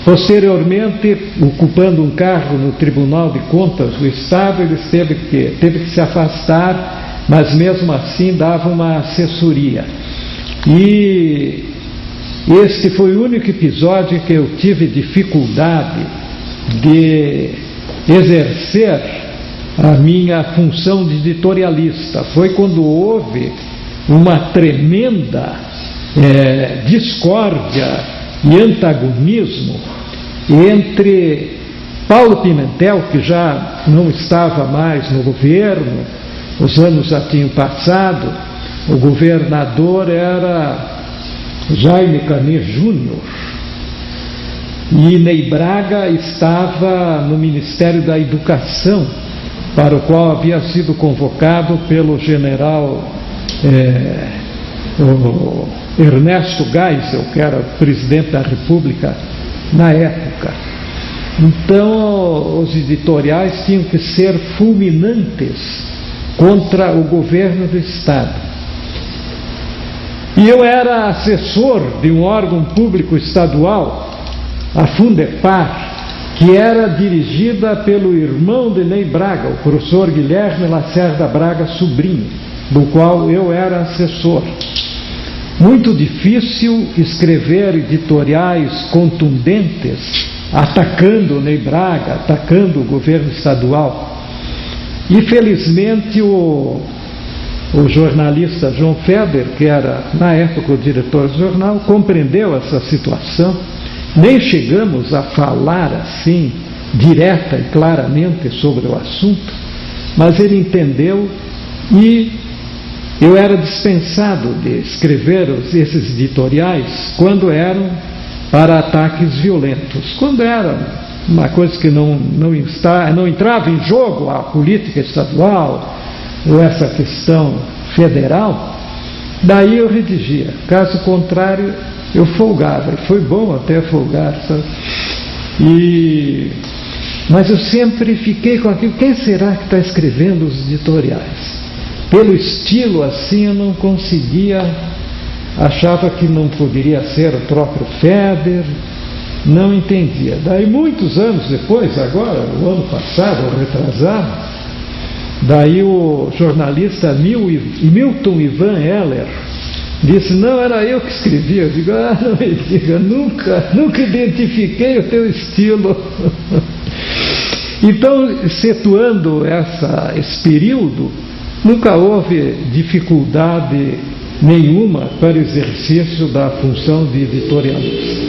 Posteriormente, ocupando um cargo no Tribunal de Contas do Estado, ele teve que se afastar, mas mesmo assim dava uma assessoria. E este foi o único episódio que eu tive dificuldade de exercer a minha função de editorialista. Foi quando houve uma tremenda discórdia e antagonismo entre Paulo Pimentel, que já não estava mais no governo, os anos já tinham passado, o governador era Jaime Canet Júnior, e Ney Braga estava no Ministério da Educação, para o qual havia sido convocado pelo general Ernesto Geisel, que era presidente da República na época. Então, os editoriais tinham que ser fulminantes contra o governo do Estado. E eu era assessor de um órgão público estadual, a Fundepar, que era dirigida pelo irmão de Ney Braga, o professor Guilherme Lacerda Braga Sobrinho, do qual eu era assessor. Muito difícil escrever editoriais contundentes, atacando o Ney Braga, atacando o governo estadual. E felizmente o jornalista João Feder, que era na época o diretor do jornal, compreendeu essa situação. Nem chegamos a falar assim, direta e claramente sobre o assunto, mas ele entendeu e eu era dispensado de escrever esses editoriais quando eram para ataques violentos. Quando era uma coisa que não entrava em jogo a política estadual ou essa questão federal, daí eu redigia. Caso contrário, eu folgava. E foi bom até folgar, sabe? Mas eu sempre fiquei com aquilo, quem será que está escrevendo os editoriais? Pelo estilo assim eu não conseguia, achava que não poderia ser o próprio Feder, não entendia. Daí muitos anos depois, agora, o ano passado, ou retrasado, daí o jornalista Milton Ivan Heller disse, não, era eu que escrevia. Eu digo, não me diga, nunca identifiquei o teu estilo. Então, situando esse período, nunca houve dificuldade nenhuma para o exercício da função de editorialista.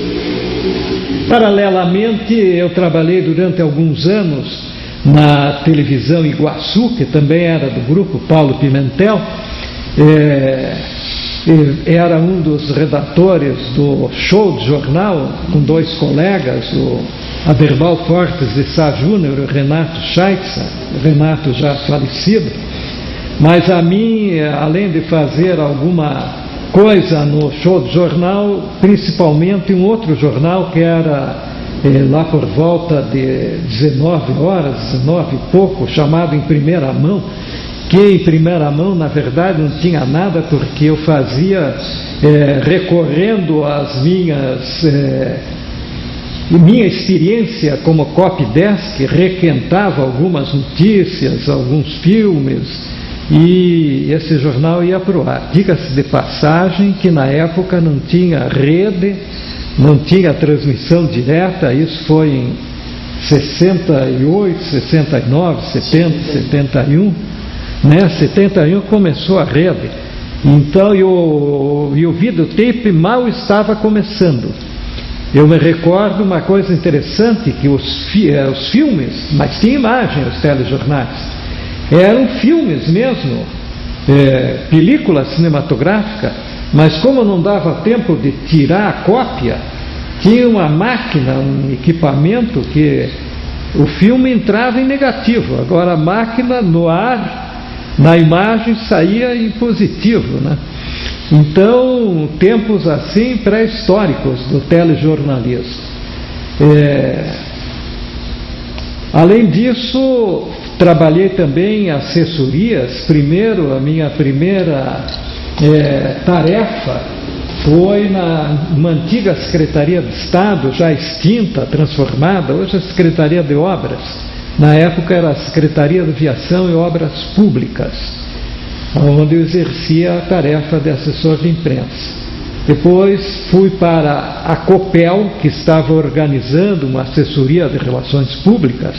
Paralelamente, eu trabalhei durante alguns anos na televisão Iguaçu, que também era do grupo Paulo Pimentel. Era um dos redatores do Show de Jornal, com dois colegas, o Aderbal Fortes de Sá Júnior e o Renato Scheitzer, Renato já falecido. Mas a mim, além de fazer alguma coisa no Show de Jornal, principalmente um outro jornal que era lá por volta de 19 horas, 19 e pouco, chamado Em Primeira Mão, que em primeira mão, na verdade, não tinha nada, porque eu fazia, recorrendo às minha experiência como copydesk, requentava algumas notícias, alguns filmes, e esse jornal ia para o ar. Diga-se de passagem que na época não tinha rede, não tinha transmissão direta, isso foi em 68, 69, 70, 71, 71 começou a rede. Então, e o videotape mal estava começando. Eu me recordo uma coisa interessante, que os filmes, mas tinha imagem, os telejornais, eram filmes mesmo, película cinematográfica, mas como não dava tempo de tirar a cópia, tinha uma máquina, um equipamento que o filme entrava em negativo, agora a máquina no ar, na imagem, saía em positivo, né? Então, tempos assim pré-históricos do telejornalismo. Além disso, trabalhei também em assessorias. Primeiro, a minha primeira tarefa foi numa antiga Secretaria de Estado, já extinta, transformada, hoje é a Secretaria de Obras. Na época era a Secretaria de Aviação e Obras Públicas, onde eu exercia a tarefa de assessor de imprensa. Depois fui para a Copel, que estava organizando uma assessoria de relações públicas,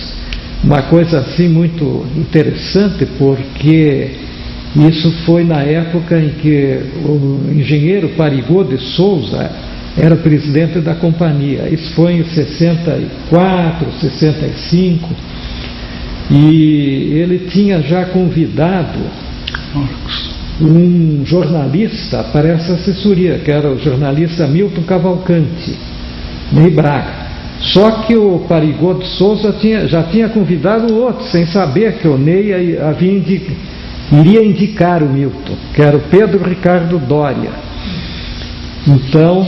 uma coisa assim muito interessante, porque isso foi na época em que o engenheiro Parigot de Souza era presidente da companhia. Isso foi em 64, 65, e ele tinha já convidado um jornalista para essa assessoria, que era o jornalista Milton Cavalcante, Ney Braga. Só que o Parigot de Souza já tinha convidado outro, sem saber que o Ney iria indicar o Milton, que era o Pedro Ricardo Doria. Então,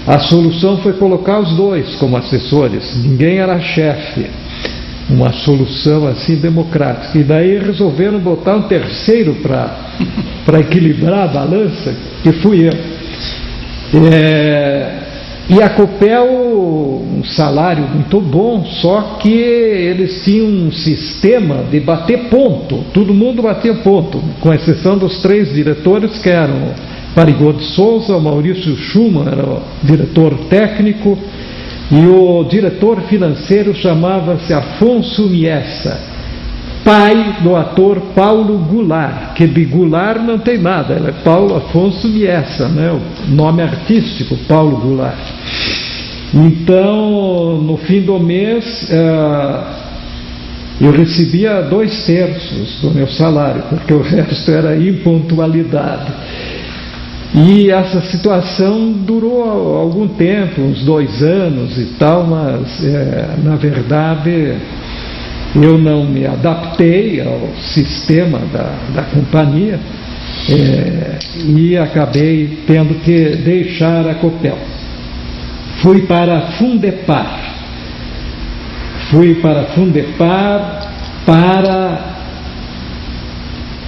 a solução foi colocar os dois como assessores, ninguém era chefe. Uma solução assim democrática. E daí resolveram botar um terceiro para equilibrar a balança, que fui eu. E a Copel, um salário muito bom, só que eles tinham um sistema de bater ponto, todo mundo batia ponto, com exceção dos três diretores, que eram o Parigot de Souza, o Maurício Schumann era o diretor técnico, e o diretor financeiro chamava-se Afonso Miessa, pai do ator Paulo Goulart, que de Goulart não tem nada, ele é Paulo Afonso Miessa, né? O nome artístico, Paulo Goulart. Então, no fim do mês, eu recebia 2/3 do meu salário, porque o resto era impontualidade. E essa situação durou algum tempo, uns 2 anos e tal, mas na verdade eu não me adaptei ao sistema da companhia e acabei tendo que deixar a Copel. Fui para a Fundepar. Para,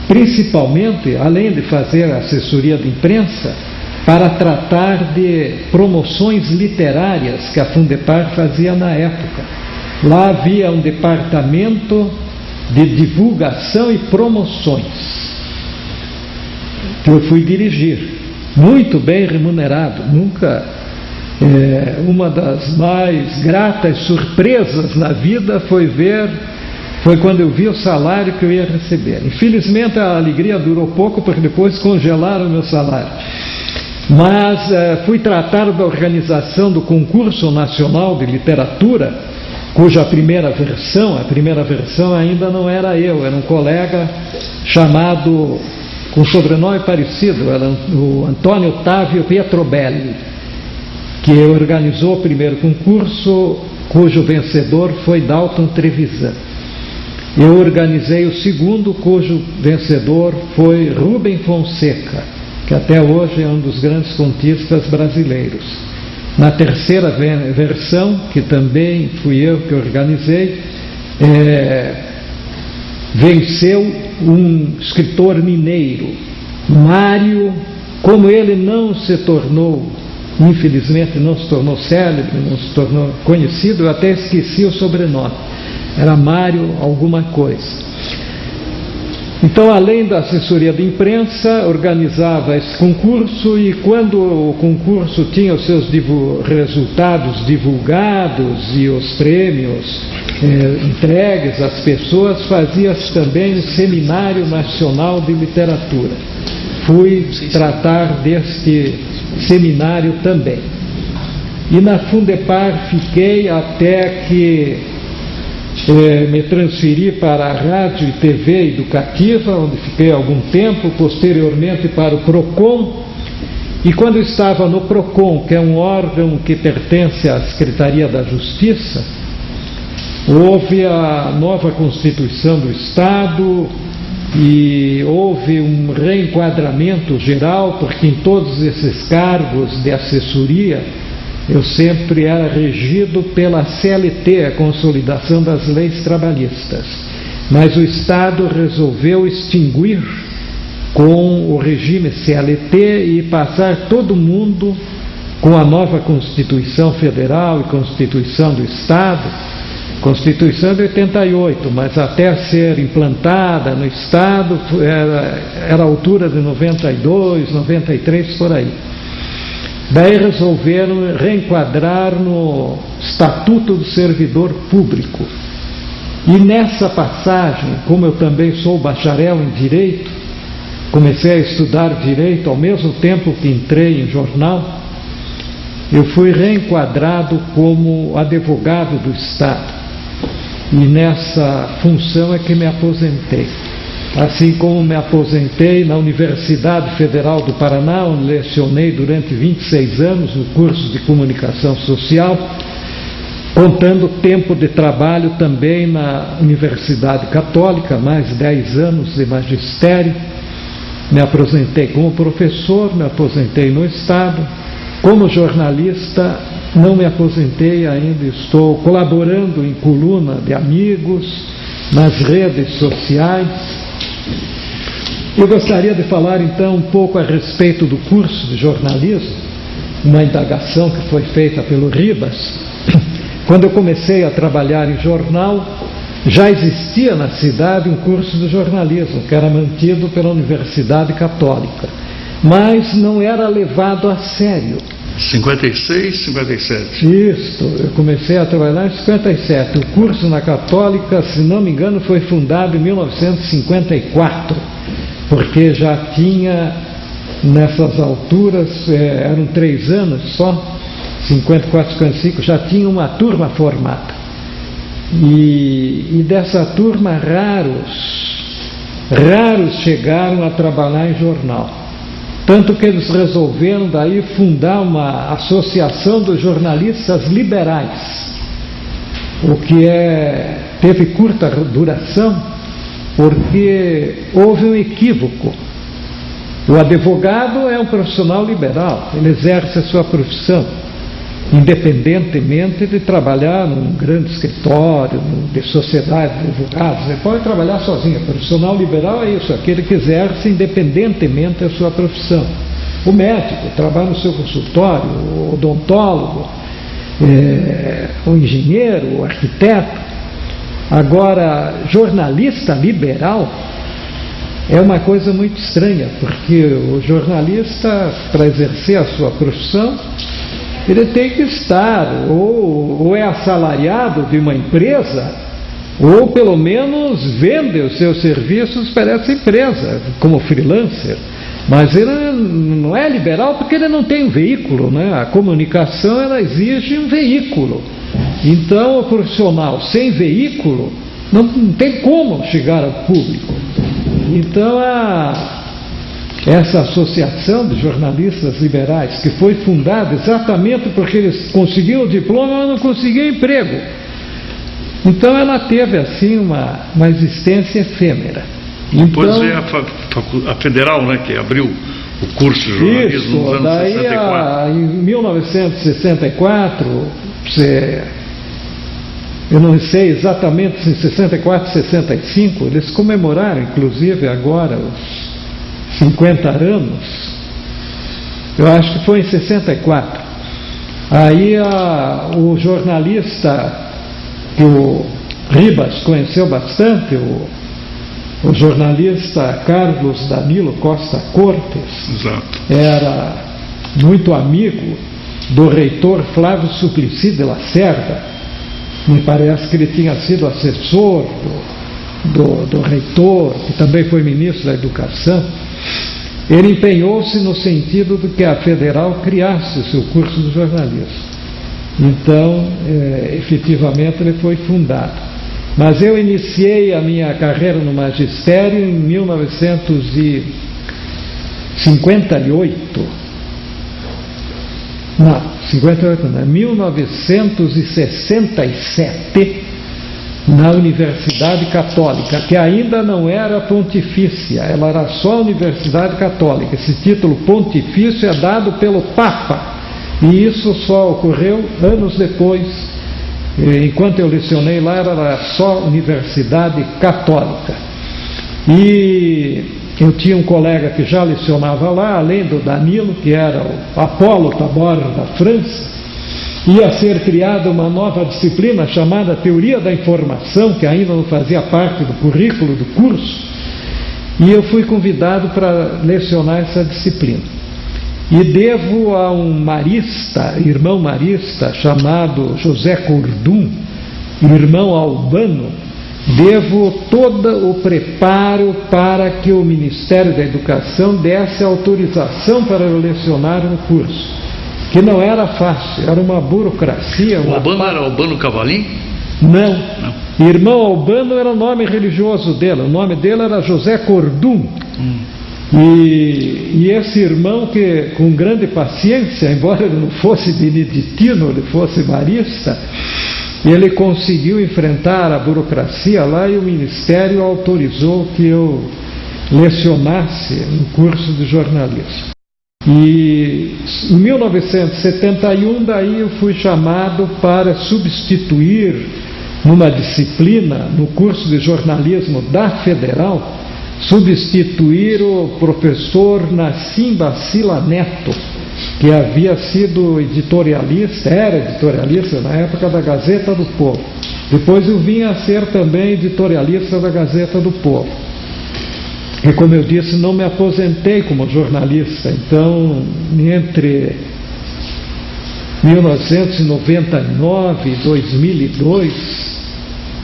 principalmente, além de fazer assessoria de imprensa, para tratar de promoções literárias que a Fundepar fazia na época. Lá havia um departamento de divulgação e promoções, que eu fui dirigir, muito bem remunerado. Nunca, uma das mais gratas surpresas na vida foi quando eu vi o salário que eu ia receber. Infelizmente a alegria durou pouco, porque depois congelaram o meu salário. Mas fui tratar da organização do Concurso Nacional de Literatura, cuja primeira versão ainda não era eu, era um colega chamado, com sobrenome parecido, era o Antônio Otávio Pietrobelli, que organizou o primeiro concurso, cujo vencedor foi Dalton Trevisan. Eu organizei o segundo, cujo vencedor foi Rubem Fonseca, que até hoje é um dos grandes contistas brasileiros. Na terceira versão, que também fui eu que organizei, venceu um escritor mineiro, Mário. Como ele não se tornou, infelizmente não se tornou célebre, não se tornou conhecido, eu até esqueci o sobrenome, era Mário alguma coisa. Então, além da assessoria de imprensa, organizava esse concurso, e quando o concurso tinha os seus resultados divulgados e os prêmios entregues às pessoas, fazia-se também o Seminário Nacional de Literatura. Fui tratar deste seminário também. E na Fundepar fiquei até que me transferi para a Rádio e TV Educativa, onde fiquei algum tempo, posteriormente para o PROCON. E quando eu estava no PROCON, que é um órgão que pertence à Secretaria da Justiça, houve a nova Constituição do Estado e houve um reenquadramento geral, porque em todos esses cargos de assessoria eu sempre era regido pela CLT, a Consolidação das Leis Trabalhistas. Mas o Estado resolveu extinguir com o regime CLT e passar todo mundo com a nova Constituição Federal e Constituição do Estado. Constituição de 88, mas até ser implantada no Estado era a altura de 92, 93, por aí. Daí resolveram reenquadrar no Estatuto do Servidor Público. E nessa passagem, como eu também sou bacharel em Direito, comecei a estudar Direito ao mesmo tempo que entrei em jornal, eu fui reenquadrado como advogado do Estado. E nessa função é que me aposentei. Assim como me aposentei na Universidade Federal do Paraná, onde lecionei durante 26 anos no curso de Comunicação Social, contando tempo de trabalho também na Universidade Católica, mais 10 anos de magistério. Me aposentei como professor, me aposentei no Estado. Como jornalista, não me aposentei ainda, estou colaborando em coluna de amigos, nas redes sociais. Eu gostaria de falar então um pouco a respeito do curso de jornalismo, uma indagação que foi feita pelo Ribas. Quando eu comecei a trabalhar em jornal, já existia na cidade um curso de jornalismo, que era mantido pela Universidade Católica, mas não era levado a sério. 56, 57. Isso, eu comecei a trabalhar em 57. O curso na Católica, se não me engano, foi fundado em 1954, porque já tinha, nessas alturas, eram 3 anos só, 54, 55, já tinha uma turma formada. E dessa turma, raros chegaram a trabalhar em jornal. Tanto que eles resolveram daí fundar uma associação dos jornalistas liberais, o que teve curta duração, porque houve um equívoco. O advogado é um profissional liberal, ele exerce a sua profissão, independentemente de trabalhar num grande escritório, de sociedade de advogados. Ele pode trabalhar sozinho. O profissional liberal é isso, aquele que exerce independentemente a sua profissão. O médico trabalha no seu consultório, o odontólogo, o engenheiro, o arquiteto. Agora, jornalista liberal é uma coisa muito estranha, porque o jornalista, para exercer a sua profissão, ele tem que estar ou é assalariado de uma empresa, ou pelo menos vende os seus serviços para essa empresa, como freelancer. Mas ele não é liberal porque ele não tem um veículo, né? A comunicação, ela exige um veículo. Então, o profissional sem veículo não tem como chegar ao público. Então, essa associação de jornalistas liberais, que foi fundada exatamente porque eles conseguiam o diploma, mas não conseguiam emprego. Então ela teve assim uma existência efêmera. Depois veio a Federal, né, que abriu o curso de jornalismo nos anos 64. Em 1964, eu não sei exatamente se em 64, 65, eles comemoraram, inclusive agora, os 50 anos, eu acho que foi em 64. Aí o jornalista que o Ribas conheceu bastante, o jornalista Carlos Danilo Costa Cortes, exato, era muito amigo do reitor Flávio Suplicy de Lacerda. Me parece que ele tinha sido assessor do reitor, que também foi ministro da Educação. Ele empenhou-se no sentido de que a Federal criasse o seu curso de jornalismo. Então, efetivamente, ele foi fundado. Mas eu iniciei a minha carreira no magistério em 1958. Não, 58 não, 1967, na Universidade Católica, que ainda não era pontifícia, ela era só Universidade Católica. Esse título pontifício é dado pelo Papa, e isso só ocorreu anos depois. Enquanto eu lecionei lá, era só Universidade Católica. E eu tinha um colega que já lecionava lá, além do Danilo, que era o Apolo Tabor da França. Ia ser criada uma nova disciplina chamada Teoria da Informação, que ainda não fazia parte do currículo do curso, e eu fui convidado para lecionar essa disciplina. E devo a um marista, irmão marista, chamado José Cordum, irmão Albano, devo todo o preparo para que o Ministério da Educação desse autorização para eu lecionar no curso. Que não era fácil, era uma burocracia. O Albano era Albano Cavalim? Não. Irmão Albano era o nome religioso dele, o nome dele era José Cordum. E esse irmão, que com grande paciência, embora ele não fosse beneditino, ele fosse marista, ele conseguiu enfrentar a burocracia lá e o Ministério autorizou que eu lecionasse um curso de jornalismo. E em 1971, daí eu fui chamado para substituir numa disciplina, no curso de jornalismo da Federal, substituir o professor Nassim Bacila Neto, que havia sido editorialista, era editorialista na época da Gazeta do Povo. Depois eu vim a ser também editorialista da Gazeta do Povo. E como eu disse, não me aposentei como jornalista. Então, entre 1999 e 2002,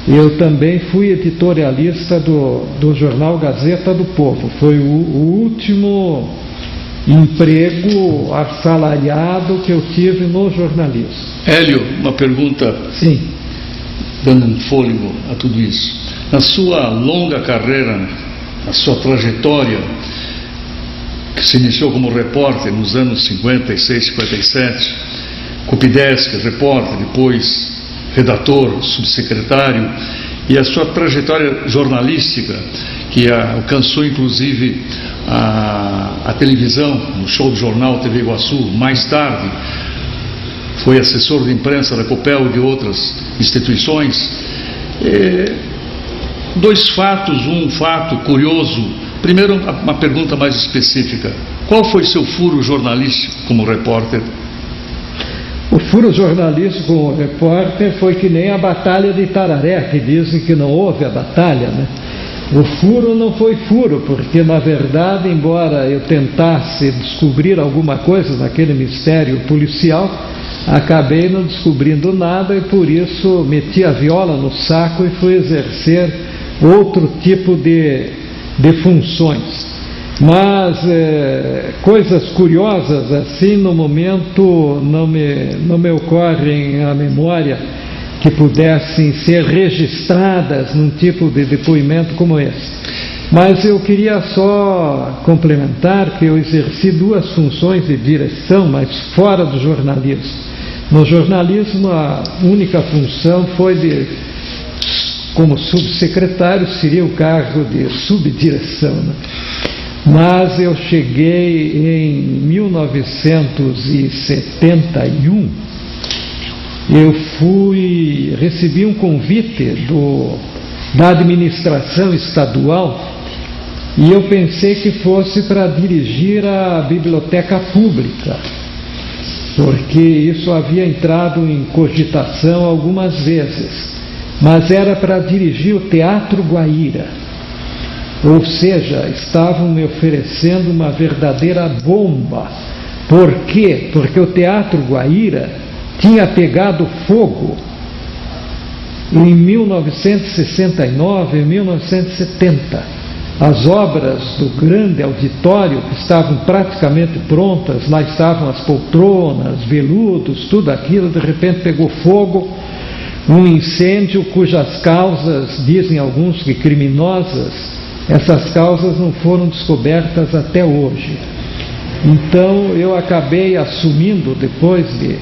eu também fui editorialista do jornal Gazeta do Povo. Foi o último emprego assalariado que eu tive no jornalismo. Hélio, uma pergunta. Sim. dando um fôlego a tudo isso. Na sua longa carreira, na sua trajetória, que se iniciou como repórter nos anos 56, 57, Kupidesky, repórter, depois redator, subsecretário, e a sua trajetória jornalística, que alcançou inclusive a televisão, no show do jornal TV Iguaçu, mais tarde foi assessor de imprensa da Copel e de outras instituições. Dois fatos, um fato curioso. Primeiro, uma pergunta mais específica: qual foi seu furo jornalístico como repórter? O furo jornalístico como repórter foi que nem a Batalha de Itararé, que dizem que não houve a batalha, né? O furo não foi furo, porque na verdade, embora eu tentasse descobrir alguma coisa naquele mistério policial, acabei não descobrindo nada e por isso meti a viola no saco e fui exercer outro tipo de funções. Mas coisas curiosas assim no momento não me ocorrem à memória que pudessem ser registradas num tipo de depoimento como esse. Mas eu queria só complementar que eu exerci duas funções de direção, mas fora do jornalismo. No jornalismo a única função foi como subsecretário, seria o cargo de subdireção, né? Mas eu cheguei em 1971, recebi um convite da administração estadual e eu pensei que fosse para dirigir a biblioteca pública, porque isso havia entrado em cogitação algumas vezes, mas era para dirigir o Teatro Guaíra. Ou seja, estavam me oferecendo uma verdadeira bomba. Por quê? Porque o Teatro Guaíra tinha pegado fogo em 1969 e 1970. As obras do grande auditório, que estavam praticamente prontas, lá estavam as poltronas, veludos, tudo aquilo, de repente pegou fogo, um incêndio cujas causas, dizem alguns que criminosas, essas causas não foram descobertas até hoje. Então eu acabei assumindo, depois de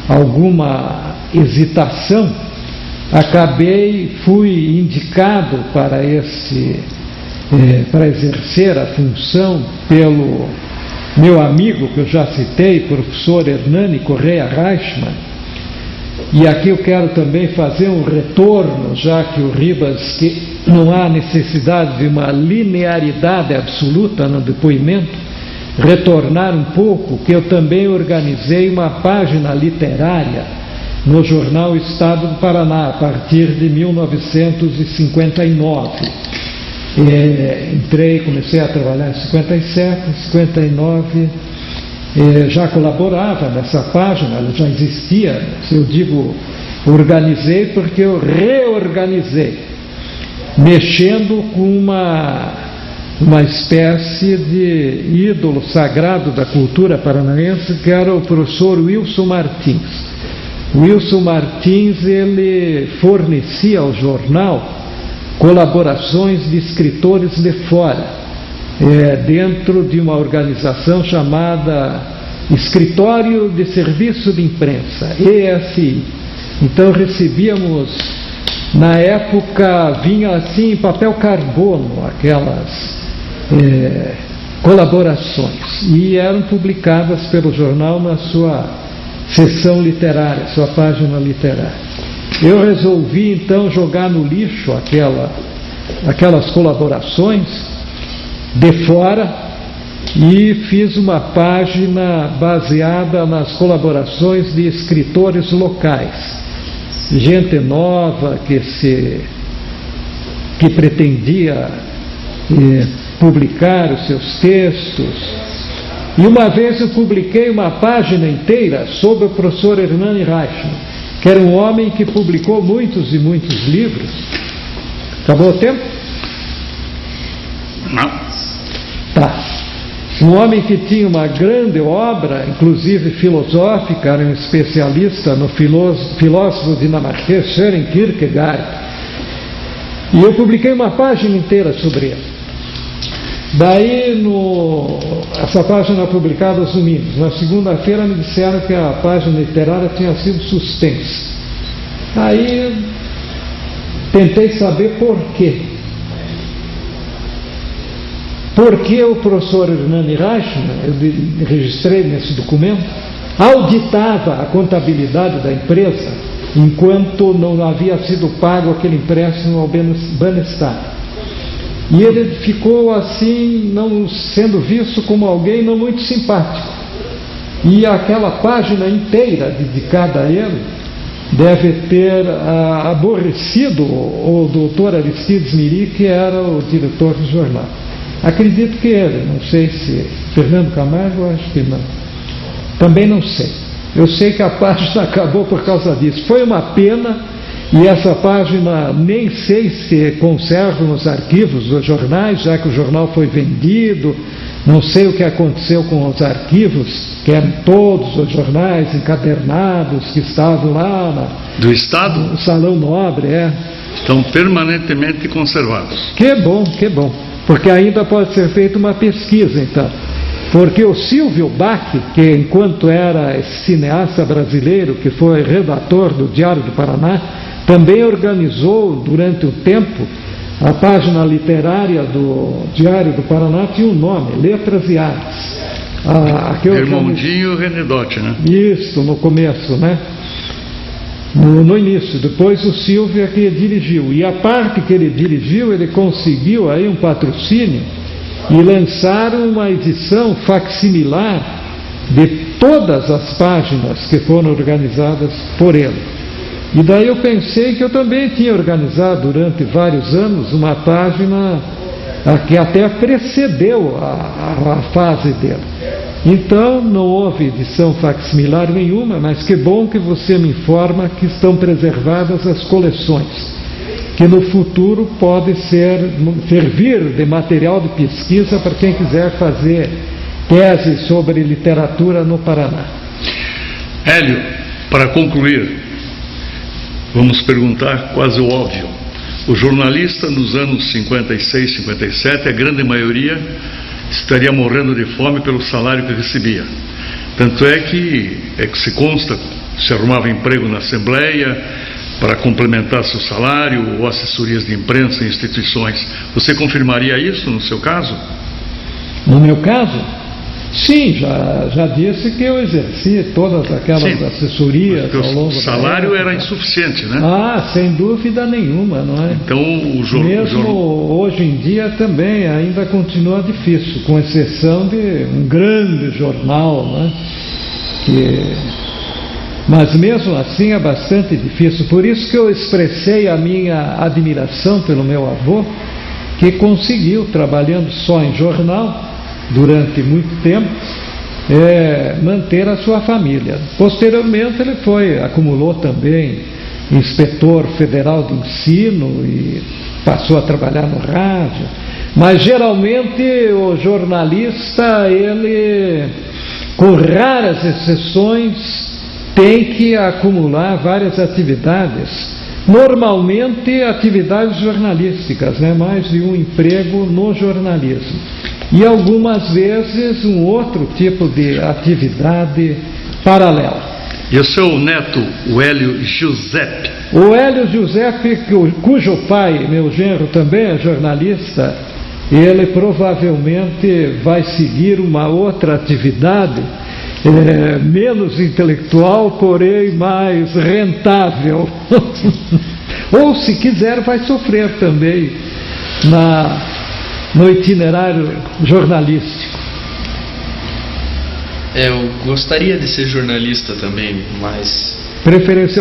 alguma hesitação, fui indicado para exercer a função pelo meu amigo, que eu já citei, professor Hernani Correia Reichmann. E aqui eu quero também fazer um retorno, já que o Ribas, que não há necessidade de uma linearidade absoluta no depoimento, retornar um pouco, que eu também organizei uma página literária no jornal Estado do Paraná, a partir de 1959. Comecei a trabalhar em 57, em 59... já colaborava nessa página, ela já existia. Eu digo organizei porque eu reorganizei, mexendo com uma espécie de ídolo sagrado da cultura paranaense, que era o professor Wilson Martins. Wilson Martins, ele fornecia ao jornal colaborações de escritores de fora, dentro de uma organização chamada Escritório de Serviço de Imprensa, ESI. Então recebíamos, na época, vinha assim em papel carbono aquelas colaborações, e eram publicadas pelo jornal na sua seção literária, sua página literária. Eu resolvi então jogar no lixo aquelas colaborações de fora e fiz uma página baseada nas colaborações de escritores locais, gente nova que pretendia publicar os seus textos. E uma vez eu publiquei uma página inteira sobre o professor Hernani Reichmann, que era um homem que publicou muitos e muitos livros. Acabou o tempo? Não. Tá. Um homem que tinha uma grande obra, inclusive filosófica, era um especialista no filósofo dinamarquês Søren Kierkegaard. E eu publiquei uma página inteira sobre ele. Daí, essa página publicada aos domingos. Na segunda-feira me disseram que a página literária tinha sido suspensa. Aí tentei saber por quê. Porque o professor Hernani Reichmann, eu registrei nesse documento, auditava a contabilidade da empresa enquanto não havia sido pago aquele empréstimo ao Banestar. E ele ficou assim, não sendo visto como alguém não muito simpático. E aquela página inteira dedicada a ele deve ter aborrecido o doutor Aristides Miri, que era o diretor do jornal. Acredito que ele, não sei se Fernando Camargo, acho que não. Também não sei. Eu sei que a página acabou por causa disso. Foi uma pena, e essa página nem sei se conserva nos arquivos dos jornais, já que o jornal foi vendido. Não sei o que aconteceu com os arquivos, que eram todos os jornais encadernados que estavam lá do Estado? No Salão Nobre, Estão permanentemente conservados. Que bom, que bom. Porque ainda pode ser feita uma pesquisa, então. Porque o Silvio Bach, que enquanto era esse cineasta brasileiro, que foi redator do Diário do Paraná, também organizou durante o tempo a página literária do Diário do Paraná, tinha um nome, Letras e Artes. Irmãodinho Renedotti, né? Isso, no começo, né? No início. Depois o Silvio é que dirigiu. E a parte que ele dirigiu, ele conseguiu aí um patrocínio e lançaram uma edição facsimilar de todas as páginas que foram organizadas por ele. E daí eu pensei que eu também tinha organizado durante vários anos uma página que até precedeu a fase dele. Então não houve edição facsimilar nenhuma, mas que bom que você me informa que estão preservadas as coleções, que no futuro pode servir de material de pesquisa para quem quiser fazer tese sobre literatura no Paraná. Hélio, para concluir, vamos perguntar quase o óbvio. O jornalista nos anos 56, 57, a grande maioria estaria morrendo de fome pelo salário que recebia. Tanto é que se consta, se arrumava emprego na Assembleia para complementar seu salário, ou assessorias de imprensa em instituições. Você confirmaria isso no seu caso? No meu caso? Sim, já disse que eu exerci todas aquelas assessorias ao longo da vida. O salário era insuficiente, né? Sem dúvida nenhuma, não é? Então mesmo hoje em dia também ainda continua difícil, com exceção de um grande jornal, né? Mas mesmo assim é bastante difícil. Por isso que eu expressei a minha admiração pelo meu avô, que conseguiu, trabalhando só em jornal durante muito tempo, manter a sua família. Posteriormente ele acumulou também inspetor federal de ensino e passou a trabalhar no rádio. Mas geralmente o jornalista, ele, com raras exceções, tem que acumular várias atividades. Normalmente atividades jornalísticas, mais de um emprego no jornalismo. E algumas vezes um outro tipo de atividade paralela. E o seu neto, o Hélio Giuseppe? O Hélio Giuseppe, cujo pai, meu genro, também é jornalista, ele provavelmente vai seguir uma outra atividade, menos intelectual, porém mais rentável. Ou, se quiser, vai sofrer também no itinerário jornalístico. Eu gostaria de ser jornalista também, mas